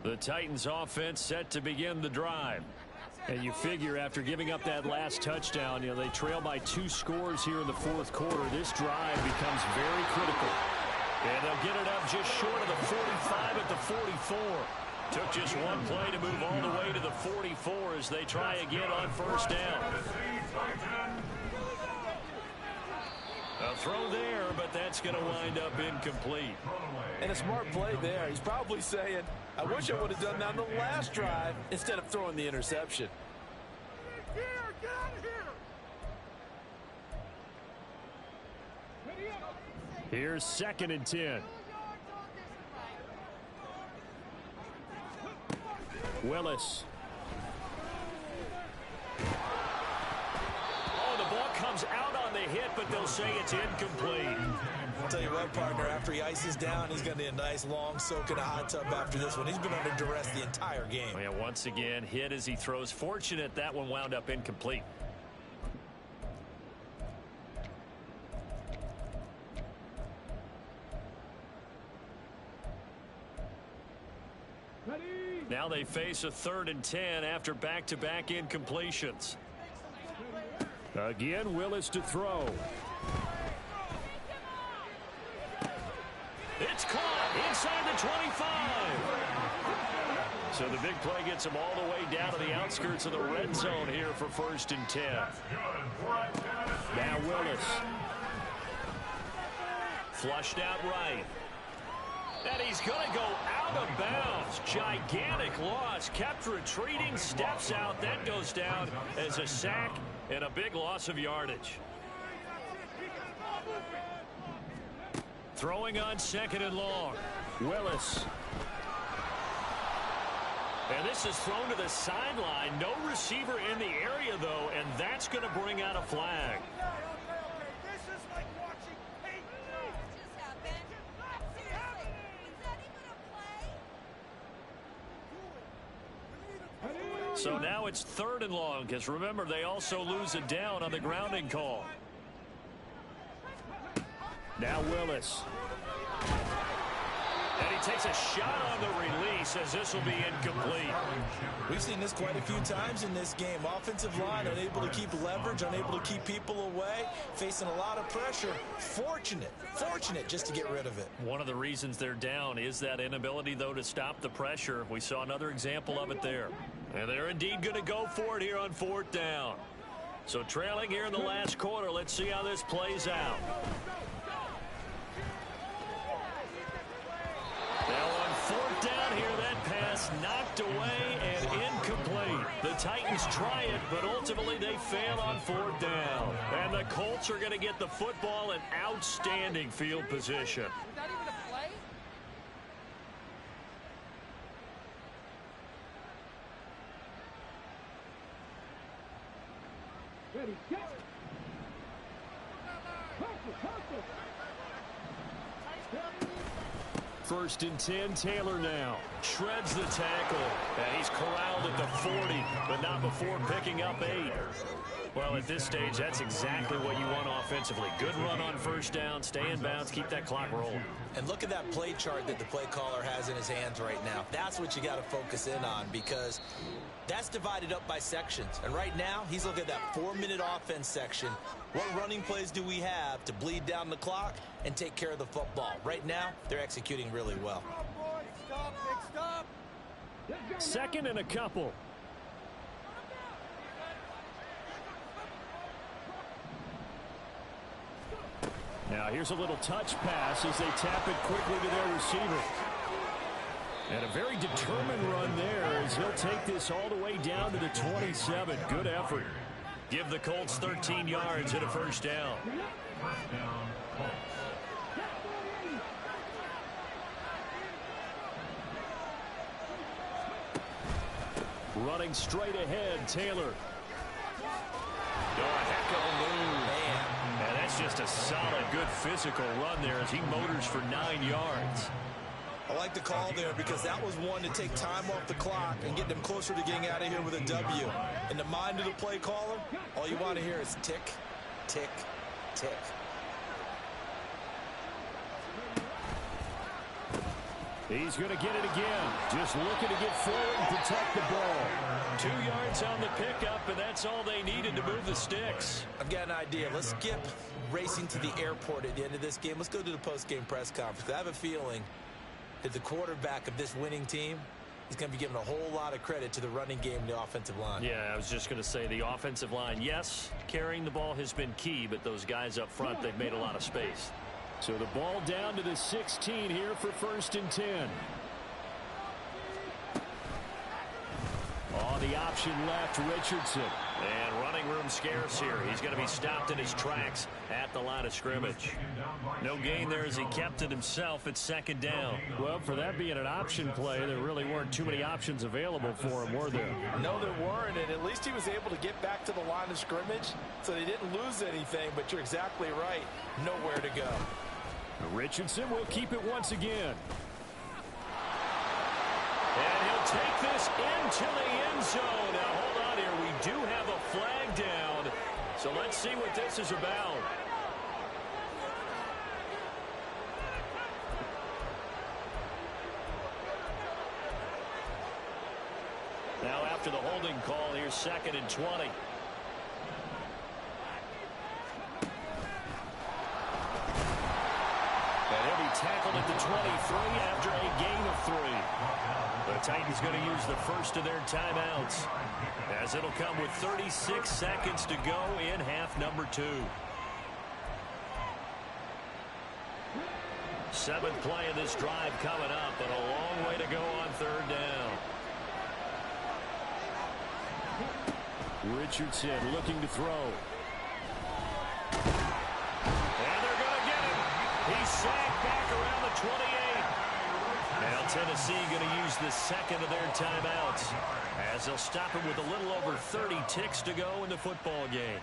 The Titans offense set to begin the drive. And you figure after giving up that last touchdown, they trail by 2 scores here in the 4th quarter. This drive becomes very critical. And they'll get it up just short of the 45 at the 44. Took just one play to move all the way to the 44 as they try again on 1st down. A throw there, but that's going to wind up incomplete. And a smart play there. He's probably saying, I wish I would have done that on the last drive instead of throwing the interception. Get out of here! Here's 2nd and 10. Willis. Oh, the ball comes out on the hit, but they'll say it's incomplete. I'll tell you what, partner, after he ices down, he's going to need a nice long soak in a hot tub after this one. He's been under duress the entire game. Yeah, once again, hit as he throws. Fortunate that one wound up incomplete. Now they face a 3rd and 10 after back-to-back incompletions. Again, Willis to throw. It's caught inside the 25. So the big play gets him all the way down to the outskirts of the red zone here for 1st and 10. Now Willis. Flushed out right. And he's going to go out of bounds. Gigantic loss. Kept retreating. Steps out. That goes down as a sack and a big loss of yardage. Throwing on 2nd and long. Willis. And this is thrown to the sideline. No receiver in the area, though, and that's going to bring out a flag. So now it's 3rd and long, because remember, they also lose it down on the grounding call. Now Willis. And he takes a shot on the release as this will be incomplete. We've seen this quite a few times in this game. Offensive line unable to keep leverage, unable to keep people away, facing a lot of pressure. Fortunate just to get rid of it. One of the reasons they're down is that inability, though, to stop the pressure. We saw another example of it there. And they're indeed going to go for it here on 4th down. So trailing here in the last quarter, let's see how this plays out. Now on 4th down here, that pass knocked away and incomplete. The Titans try it, but ultimately they fail on 4th down. And the Colts are going to get the football in outstanding field position. Ready, go! 1st and 10, Taylor now. Shreds the tackle. And he's corralled at the 40, but not before picking up 8. Well, at this stage, that's exactly what you want offensively. Good run on 1st down, stay in bounds, keep that clock rolling. And look at that play chart that the play caller has in his hands right now. That's what you got to focus in on, because that's divided up by sections. And right now, he's looking at that 4-minute offense section. What running plays do we have to bleed down the clock and take care of the football? Right now, they're executing really well. Stop. 2nd and a couple. Now here's a little touch pass as they tap it quickly to their receiver. And a very determined run there as he'll take this all the way down to the 27. Good effort. Give the Colts 13 yards and a 1st down. Running straight ahead, Taylor. Oh, a heck of a move. And that's just a solid, good physical run there as he motors for 9 yards. I like the call there because that was one to take time off the clock and get them closer to getting out of here with a W. In the mind of the play caller, all you want to hear is tick, tick, tick. He's going to get it again. Just looking to get forward and protect the ball. 2 yards on the pickup, and that's all they needed to move the sticks. I've got an idea. Let's skip racing to the airport at the end of this game. Let's go to the post-game press conference. I have a feeling that the quarterback of this winning team is going to be giving a whole lot of credit to the running game and the offensive line. Yeah, I was just going to say the offensive line, yes, carrying the ball has been key, but those guys up front, they've made a lot of space. So the ball down to the 16 here for 1st and 10. On the option left, Richardson. And running room scarce here. He's going to be stopped in his tracks at the line of scrimmage. No gain there as he kept it himself at 2nd down. Well, for that being an option play, there really weren't too many options available for him, were there? No, there weren't, and at least he was able to get back to the line of scrimmage, so they didn't lose anything, but you're exactly right. Nowhere to go. Richardson will keep it once again. And he'll take this into the end zone. Now, hold on here. We do have a flag down. So let's see what this is about. after the holding call. Here's 2nd and 20. And he'll be tackled at the 23 after a gain of 3. The Titans going to use the first of their timeouts, as it'll come with 36 seconds to go in half number 2. 7th play of this drive coming up, but a long way to go on 3rd down. Richardson looking to throw. And they're going to get him. He's sacked back around the 28. Now Tennessee going to use the 2nd of their timeouts, as they'll stop him with a little over 30 ticks to go in the football game.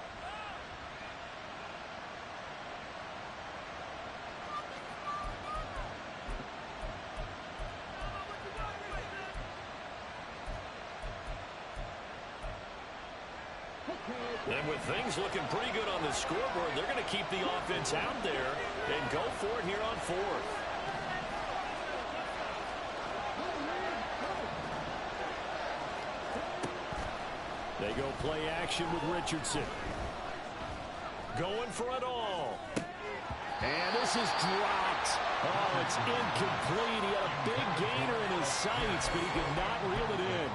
And with things looking pretty good on the scoreboard, they're going to keep the offense out there and go for it here on 4th. They go play action with Richardson. Going for it all. And this is dropped. Oh, it's incomplete. He had a big gainer in his sights, but he could not reel it in.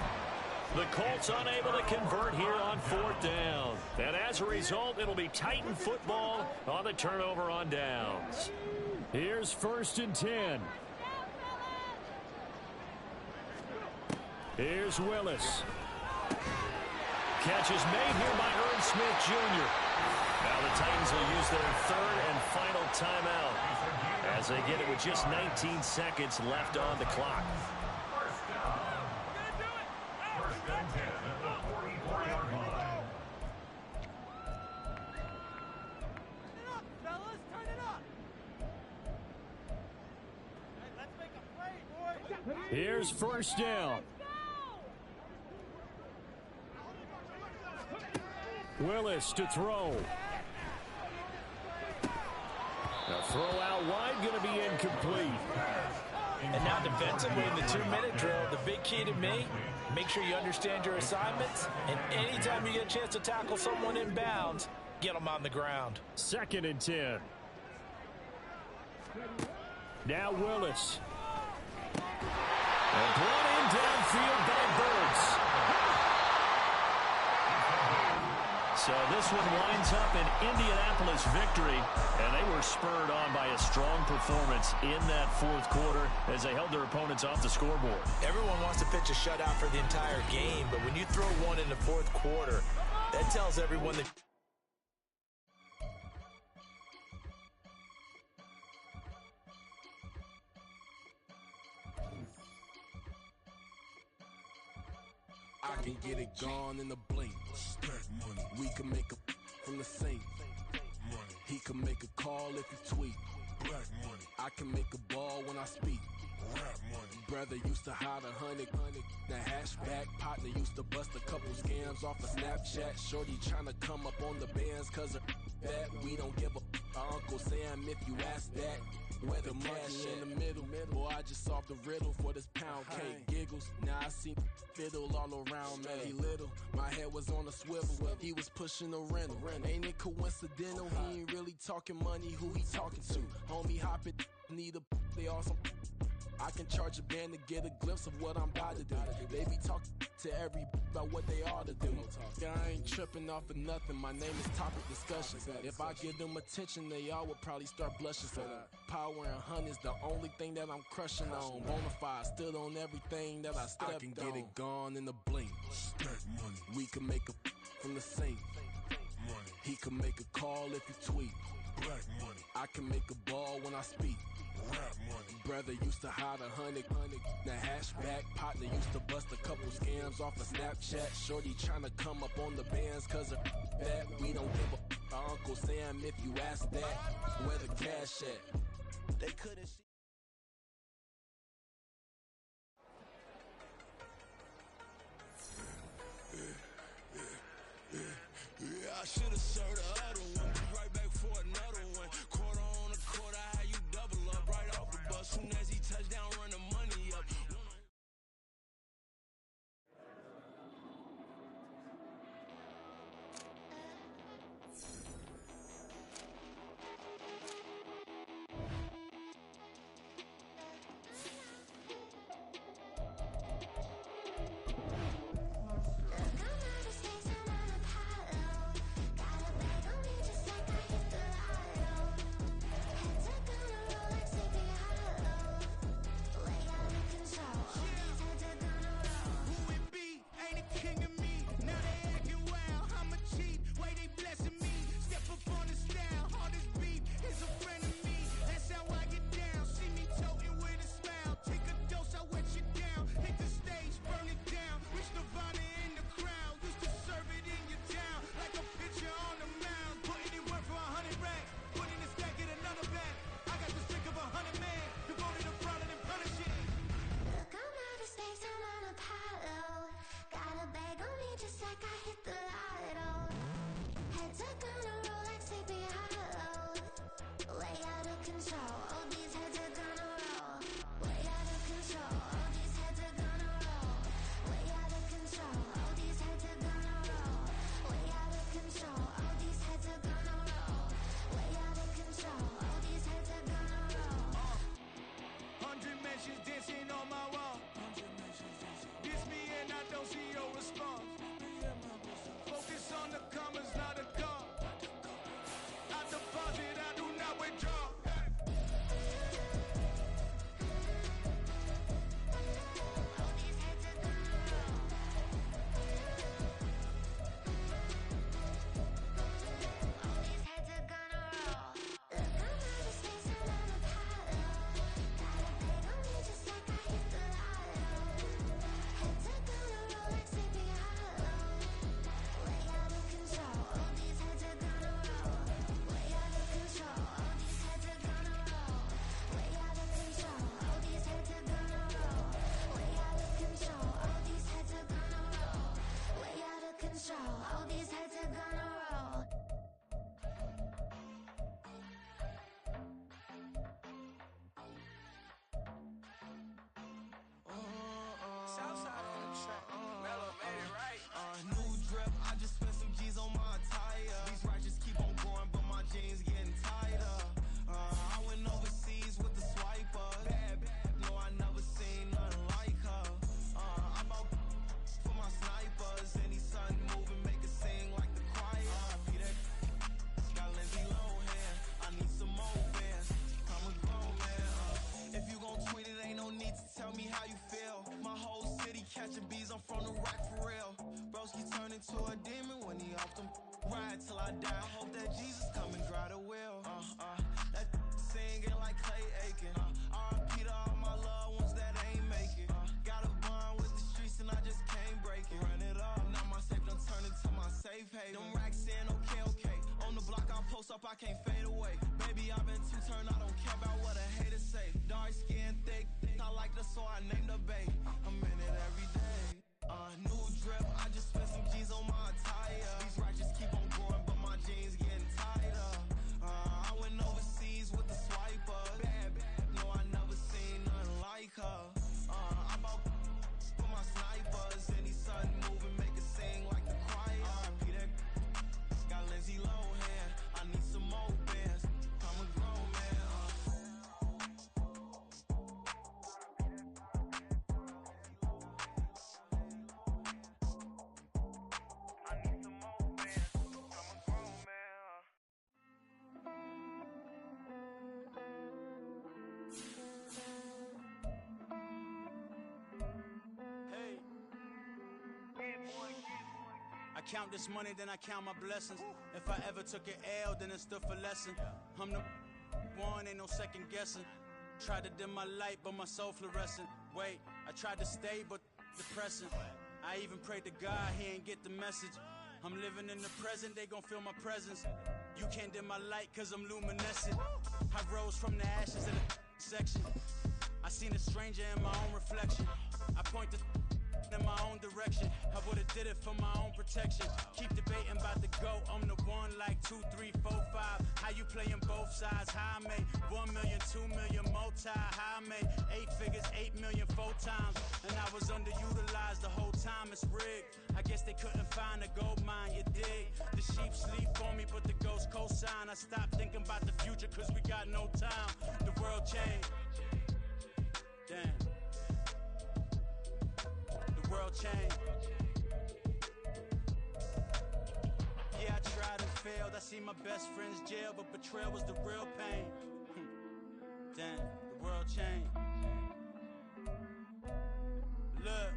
The Colts unable to convert here on 4th down. And as a result, it'll be Titan football on the turnover on downs. Here's 1st and 10. Here's Willis. Catch is made here by Irv Smith Jr. Now the Titans will use their 3rd and final timeout, as they get it with just 19 seconds left on the clock. Here's 1st down. Willis to throw. A throw out wide, going to be incomplete. And now defensively in the 2-minute drill, the big key to me, make sure you understand your assignments, and anytime you get a chance to tackle someone in bounds, get them on the ground. 2nd and 10. Now Willis. And brought in downfield by Burks. So this one winds up an Indianapolis victory, and they were spurred on by a strong performance in that 4th quarter as they held their opponents off the scoreboard. Everyone wants to pitch a shutout for the entire game, but when you throw one in the 4th quarter, that tells everyone that I can get it gone in a blink. We can make a from the sink. He can make a call if he tweet. I can make a ball when I speak. Brother used to hide 100. The hashback partner used to bust a couple scams off of Snapchat. Shorty trying to come up on the bands cause of that. We don't give a Uncle Sam if you ask that. Where the money in the middle. Boy, I just solved the riddle for this pound cake. Giggles, now I see fiddle all around me. He little, my head was on a swivel. He was pushing a rental. Ain't it coincidental? He ain't really talking money. Who he talking to? Homie, hop it, need a they awesome. I can charge a band to get a glimpse of what I'm about to do. They be talking to every about what they ought to do. Yeah, I ain't tripping off of nothing. My name is topic discussion. If I give them attention, they all would probably start blushing. So power and hunt is the only thing that I'm crushing on. Bonafide, stood on everything that I stepped on. I can get it gone in a blink. We can make a from the sink. He can make a call if he tweet. I can make a ball when I speak. Brother used to hide 100. The hashback partner used to bust a couple scams off of Snapchat. Shorty trying to come up on the bands cause of that. We don't give a Uncle Sam if you ask that. Where the cash at? They couldn't see. I should have served the other one. Right back for another one. Quarter on a quarter, how you double up right off the bus. Soon as he touched down, run the money up. Southside on the track. Mellow made it right. New drip, I just spent some G's on my attire. These righteous keep on going, but my jeans getting tighter. I went overseas with the swiper. Bad, no, I never seen nothing like her. I bought for my snipers. Any son moving, make it sing like the choir. Peter got Lindsay Lohan. I need some more bands. I'm a grown man. If you gon' tweet it, ain't no need to tell me how you feel. My whole city catching bees, I'm from the rack for real. Broski turned into a demon when he off them. Ride till I die. I hope that Jesus come and grab the wheel. That singing like Clay Aiken. R.I.P. to all my loved ones that ain't make it. Got a bond with the streets and I just can't break it. Run it up, now my safe done turned into my safe haven. Them racks in, okay. On the block I post up, I can't fade away. Baby, I've been too turned, I don't care about what a hater say. Dark skin, thick, I like the so I named the bae. I'm in it every day. New drip, I just spent some G's on my attire. These righteous keep on going, but my jeans getting tighter. I went overseas with the swiper. Bad, no, I never seen nothing like her. I bought for my snipers. Any sudden moving, make it sing like the choir. Peter got Lindsay Lohan. I need some more bands. I'm a grown man. I count this money, then I count my blessings. If I ever took an L, then it stood for lesson. I'm the one, ain't no second guessing. Tried to dim my light, but my soul fluorescent. Wait, I tried to stay, but depressing. I even prayed to God, he ain't get the message. I'm living in the present, they gon' feel my presence. You can't dim my light, cause I'm luminescent. I rose from the ashes in the section. I seen a stranger in my own reflection. I point the in my own direction. I would've did it for my own protection. Keep debating about the GOAT. I'm the one like 2, 3, 4, 5. How you playing both sides? How I made 1 million, 2 million, multi. How I made 8 figures, 8 million, 4 times. And I was underutilized the whole time. It's rigged. I guess they couldn't find a gold mine, you dig? The sheep sleep on me, but the ghost cosign. I stopped thinking about the future cause we got no time. The world changed. Damn. World changed. Yeah, I tried and failed. I see my best friends jail, but betrayal was the real pain. Damn, the world changed. Look,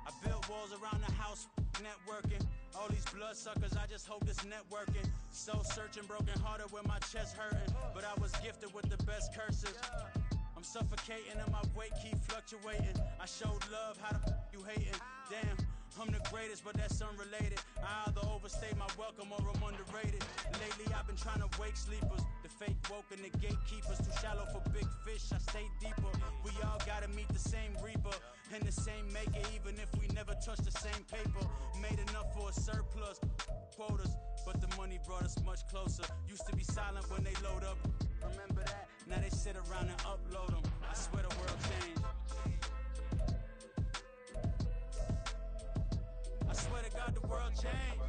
I built walls around the house, networking. All these bloodsuckers, I just hope this networking. Soul searching, broken hearted with my chest hurting. But I was gifted with the best curses. I'm suffocating and my weight keep fluctuating. I showed love, how the you hating? Damn, I'm the greatest, but that's unrelated. I either overstay my welcome or I'm underrated. Lately I've been trying to wake sleepers. The fake woke and the gatekeepers. Too shallow for big fish, I stay deeper. We all gotta meet the same reaper and the same maker, even if we never touch the same paper. Made enough for a surplus, quotas, but the money brought us much closer. Used to be silent when they load up. Remember that? Now they sit around and upload them. I swear the world changed. I swear to God the world changed.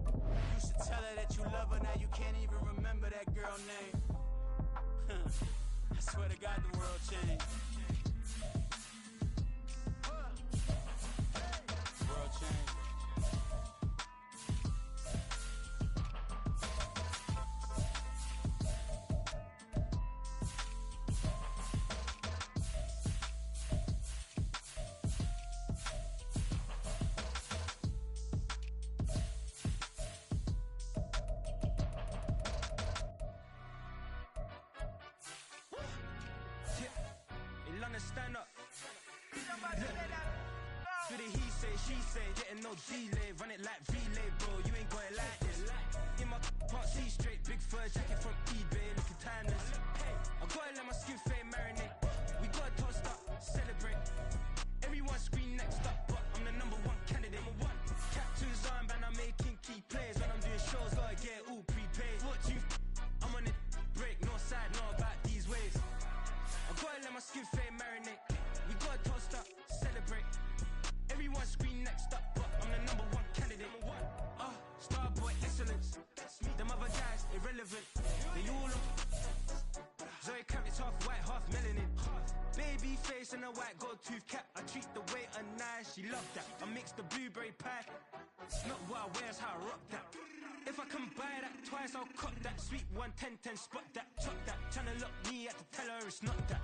You used to tell her that you love her, now you can't even remember that girl name. I swear to God the world changed. The world changed. Stand up. For the he say, she say, getting no delay. Run it like relay, bro. You ain't got it like this. In my can't see straight. Big fur jacket from eBay, looking timeless. I gotta let my skin fade marinate. We gotta toast up, celebrate. Everyone scream next up, but I'm the #1 candidate. Captain's armband, I'm making key plays. When I'm doing shows, gotta get it all prepaid. What you? I'm on it, break, no side, no about these ways. I gotta let my skin face and a white gold tooth cap. I treat the waiter nice, she love that. I mix the blueberry pie. It's not what I wear, it's how I rock that. If I can buy that twice, I'll cut that. Sweet 110, spot that, chop that. Tryna look me at the teller, it's not that.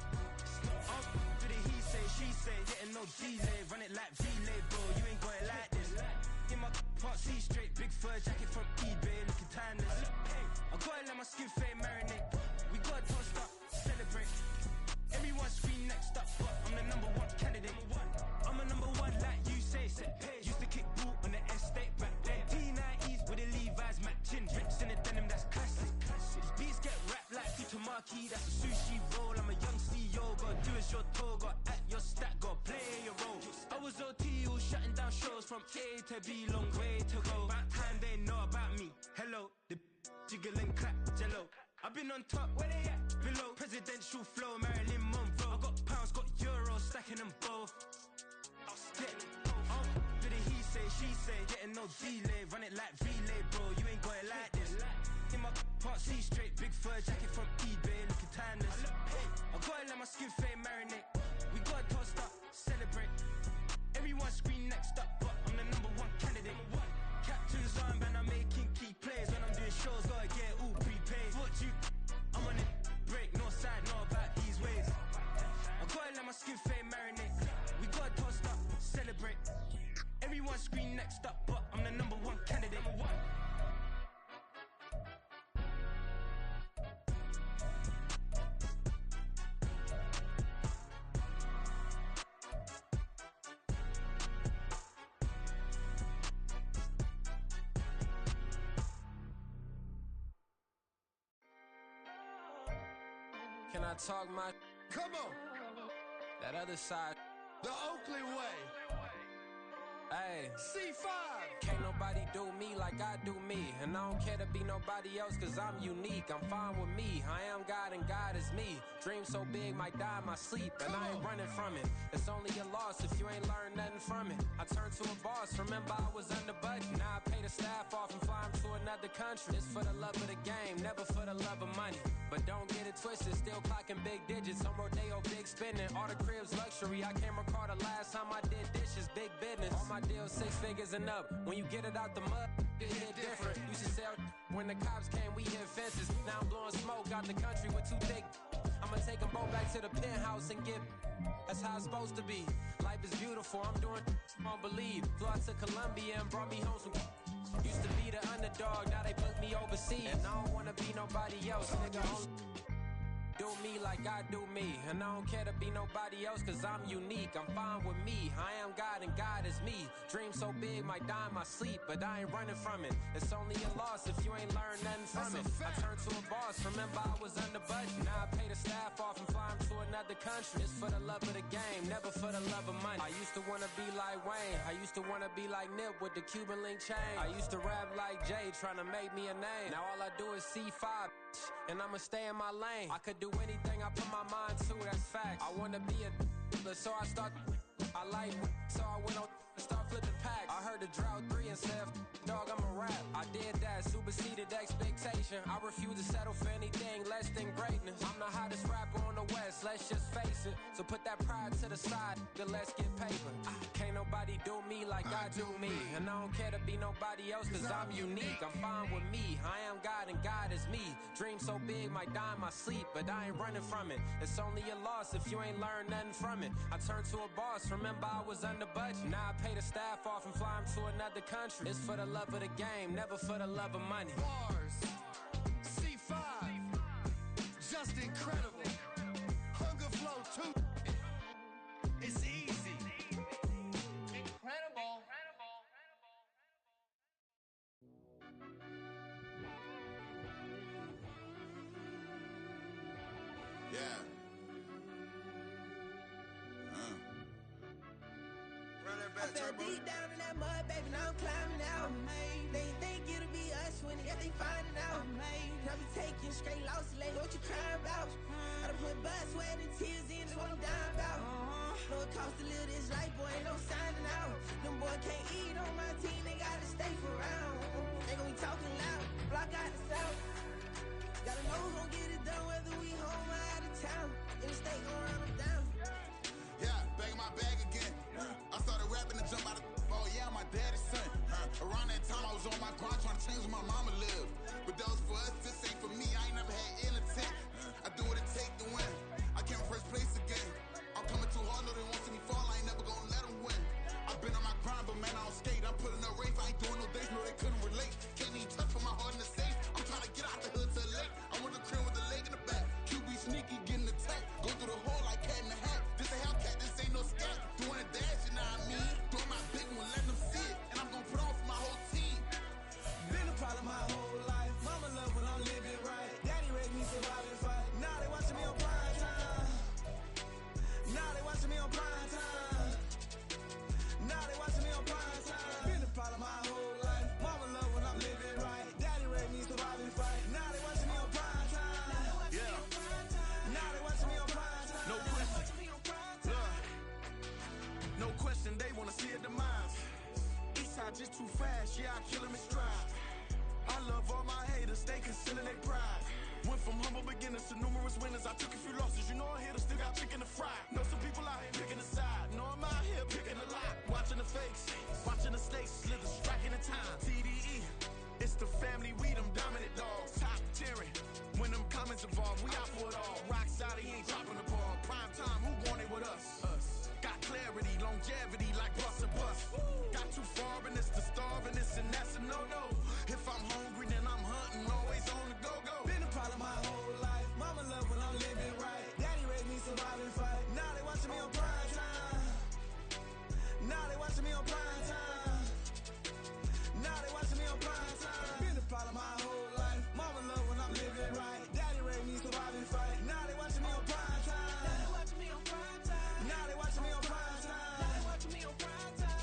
Do the he say, she say, getting no delay. Run it like relay, bro, you ain't got it like this. In my part C straight, big fur jacket from eBay, looking timeless. I gotta let my skin fade marinate. We gotta toast up, celebrate. Everyone scream next up, but I'm the #1 candidate. I'm a #1 like you say, set pace. Used to kick boot on the estate back then. T90s with the Levi's matching. Rips in the denim, that's classic. These beats get wrapped like Futamaki, that's a sushi roll. I'm a young CEO, gotta do as you're told. Gotta act your stat, gotta play your role. I was OT, all shutting down shows from A to B, long way to go. About time they know about me. Hello, the jiggle and clap, jello. I've been on top, where they at? Below, presidential flow, Marilyn Monroe. I got pounds, got euros, stacking them both. Do the he say, she say, getting no delay. Run it like relay, bro, you ain't got it like this. In my part C straight, big fur jacket from eBay, looking timeless. I gotta let my skin fade marinate. We gotta toast up, celebrate. Everyone scream next up, but I'm the #1 candidate. Captain's armband, I'm making key plays. When I'm doing shows, gotta get all prepaid. What you? I'm on it, break, no side, know about these ways. I gotta let my skin fade marinate. We gotta toast up, celebrate. Everyone scream next up, but I'm the #1 candidate. Can I talk my? Come on, That other side. the Oakley way. Hey, C5. can't nobody do me like I do me. And I don't care to be nobody else, cause I'm unique. I'm fine with me. I am God and God is me. Dream so big, might die in my sleep. And I ain't running from it. It's only a loss if you ain't learned nothing from it. I turned to a boss, remember I was under budget. Now I pay the staff off and fly 'em to another country. It's for the love of the game, never for the love of money. But don't get it twisted, still clocking big digits. On Rodeo, big spending, all the cribs luxury. I can't recall the last time I did dishes, big business. All my deals 6 figures and up. When you get it out the mud, it hit different. Used to sell when the cops came, we hit fences. Now I'm blowing smoke out the country with 2 thick. I'ma take them both back to the penthouse and get. That's how it's supposed to be. Life is beautiful, I'm doing won't believe. Flew out to Colombia and brought me home some. Used to be the underdog, now they book me overseas. And I don't wanna be nobody else, nigga. Do me like I do me. And I don't care to be nobody else, cause I'm unique. I'm fine with me. I am God and God is me. Dream so big, might die in my sleep. But I ain't running from it. It's only a loss if you ain't learned nothing from it. I turned to a boss, remember I was under budget. Now I pay the staff off and fly 'em to another country. It's for the love of the game, never for the love of money. I used to wanna be like Wayne. I used to wanna be like Nip with the Cuban link chain. I used to rap like Jay, trying to make me a name. Now all I do is C5, and I'ma stay in my lane. I could do anything I put my mind to, that's fact. I wanna be a so I start. I like, so I went on and start flipping packs. I heard the drought 3 and said, dog, I'm a rap. I did that, superseded expectation. I refuse to settle for anything less than greatness. I'm the hottest rapper on the West, let's just face it. So put that pride to the side, then let's get paper. Can't nobody do me like I do me. And I don't care to be nobody else, cause I'm unique. I'm fine with me, I am God and God is me. Dream so big, might die in my sleep, but I ain't running from it. It's only a loss if you ain't learned nothing from it. I turned to a boss, remember I was under budget. Now I pay the staff off and fly 'em to another country. It's for the love of the game, never for the love of money. Bars. C5. Just incredible. Hunger Flow 2. It's easy. Incredible. Yeah. Run that back, I fell deep down in that mud, baby, now I'm climbing out. They think it'll be us when yet they finding out. I be taking straight losses, like what you crying about? I done put blood, sweat, and tears in, that's what I'm dying about. Know it costs to live this life, boy, ain't no signing out. Them boys can't eat on my team, they gotta stay for round. They gon' be talking loud, block out the south. Gotta know who's gon' get it done, whether we home or out of town. In the state gon' run them down. my grind trying to change where my mama live. But that was for us, this ain't for me. I ain't never had ill intent. I do what it take to win. I came first place again. I'm coming too hard, no they won't see me fall. I ain't never gonna let them win. I've been on my grind, but man, I don't skate. I'm putting up race, I ain't doing no days, no they couldn't relate. Can't even touch for my heart in the safe. I'm trying to get out the hood to the lake. I want the crib with the leg in the back. QB sneaky, getting attacked. Go through the hole like cat in the hat. This a Hellcat, this ain't no scat. Doing a dash, you know what I mean? Doing my big one, letting them see it. And I'm gonna put on for my whole team. Been a problem my whole life. Mama love when I'm living right. Daddy raised me survive and fight. Now they watching me on prime time. Now they watching me on prime time. Now they watching me on prime time. Been a problem my whole life. Mama love when I'm living right. Daddy raised me survive and fight. Now they watching me on prime time. Yeah. Now they watching me on prime time. No question. Look. No question, they wanna see a demise. Eastside just too fast, yeah, I kill him in stride. I love all my haters, they consider they pride. Went from humble beginners to numerous winners. I took a few losses, you know I hit still got chicken to fry. Know some people out here picking a side. Know I'm out here picking a lot. Watching the fakes, watching the stakes, slither, striking the time. TDE, it's the family, we them dominant dogs. Top tiering, when them comments involved, we out for it all. Rock solid, he ain't dropping the ball. Prime time, who want it with us? Us. Got clarity, longevity, like bus and bus. Got too far in this to starve in this, and that's a no-no. If I'm hungry, then I'm hunting, always on the go-go. Been a problem my whole life. Mama love when I'm living right. Daddy raised me survive and fight. Now they watching me on prime time. Now they watching me on prime time. Now they watching me on prime time. Been a problem my whole life. Mama love when I'm living right. Daddy raised me survive and fight. Now they watching me on prime time. Now they watching me on prime time. Now they watching me on prime time. Now they watching me on prime time.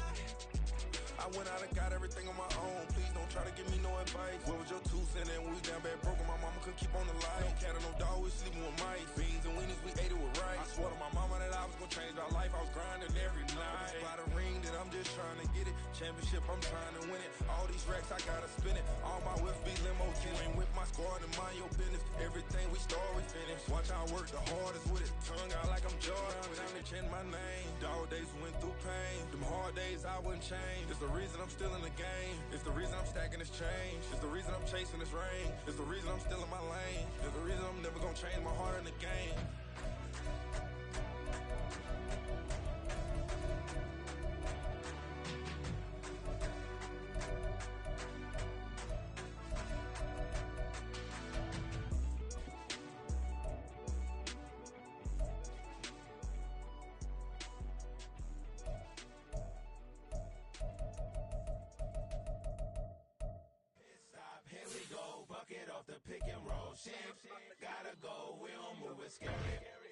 I went out and got everything on my own. Please don't try to give me no advice. What was your 2 cents and we down bad broke? My mama couldn't keep on the light. No cat or no dog, we sleeping with mice. Beans and weenies, we ate it with rice. I swore to my mama that I was gonna change my life. I was grinding every night. By the ring that I'm just trying to get it. Championship, I'm trying to win it. All these racks, I gotta spin it. All my whips be limo. You ain't with my squad and mind your business. Everything we start, we finish. Watch I work the hardest with it. Tongue out like I'm Jordan. Time to change my name. Dog days went through pain. Them hard days I wouldn't change. It's the reason I'm still in the game. It's the reason I'm stacking this change. It's the reason I'm chasing this rain. It's the reason I'm still in my lane. It's the reason I'm never gonna change my heart in the game.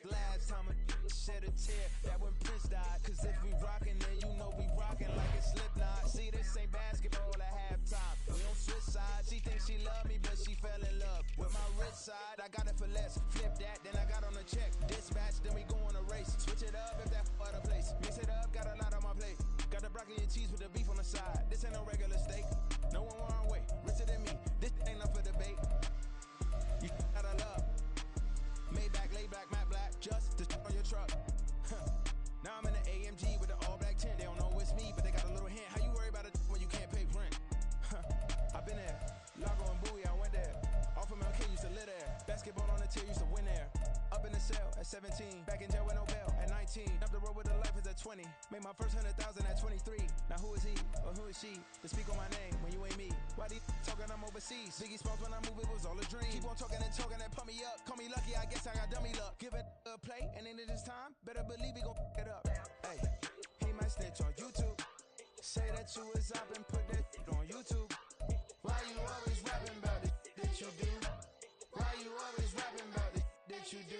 Last time a shed a tear, that when Prince died. Cause if we rockin', then you know we rockin' like it's Slipknot. See, this ain't basketball at halftime. We on switch sides. She thinks she love me, but she fell in love with my rich side. I got it for less. Flip that, then I got on a check. Dispatch, then we go on a race. Switch it up if that other place. Mix it up, got a lot on my plate. Got the broccoli and cheese with the beef on the side. This ain't no regular steak. No one wrong way. Richer than me. This ain't up for debate. You gotta love. Maybach, lay back, matte black, just to on your truck. Now I'm in the AMG with the all black tint. They don't know it's me, but they got a little hint. How you worry about it when you can't pay rent? I've been there. Lago and Bowie, I went there. Off of MLK, used to live there. Basketball on the tier, used to win there. Up in the cell at 17. Back in jail with no bail at 19. Up the road with the life is at 20. Made my first 100,000 at 23. Now who is he or who is she to speak on my name when you ain't me? Why these talking I'm overseas? Biggie Smalls when I move it was all a dream. Keep on talking and pump me up. Call me lucky, I guess I got dummy luck. Give it a play and then this time, better believe we gon' it up. Hey, he might snitch on YouTube. Say that you was up and put that on YouTube. Why you always rapping about it that you do? Why you always rapping about it that you do?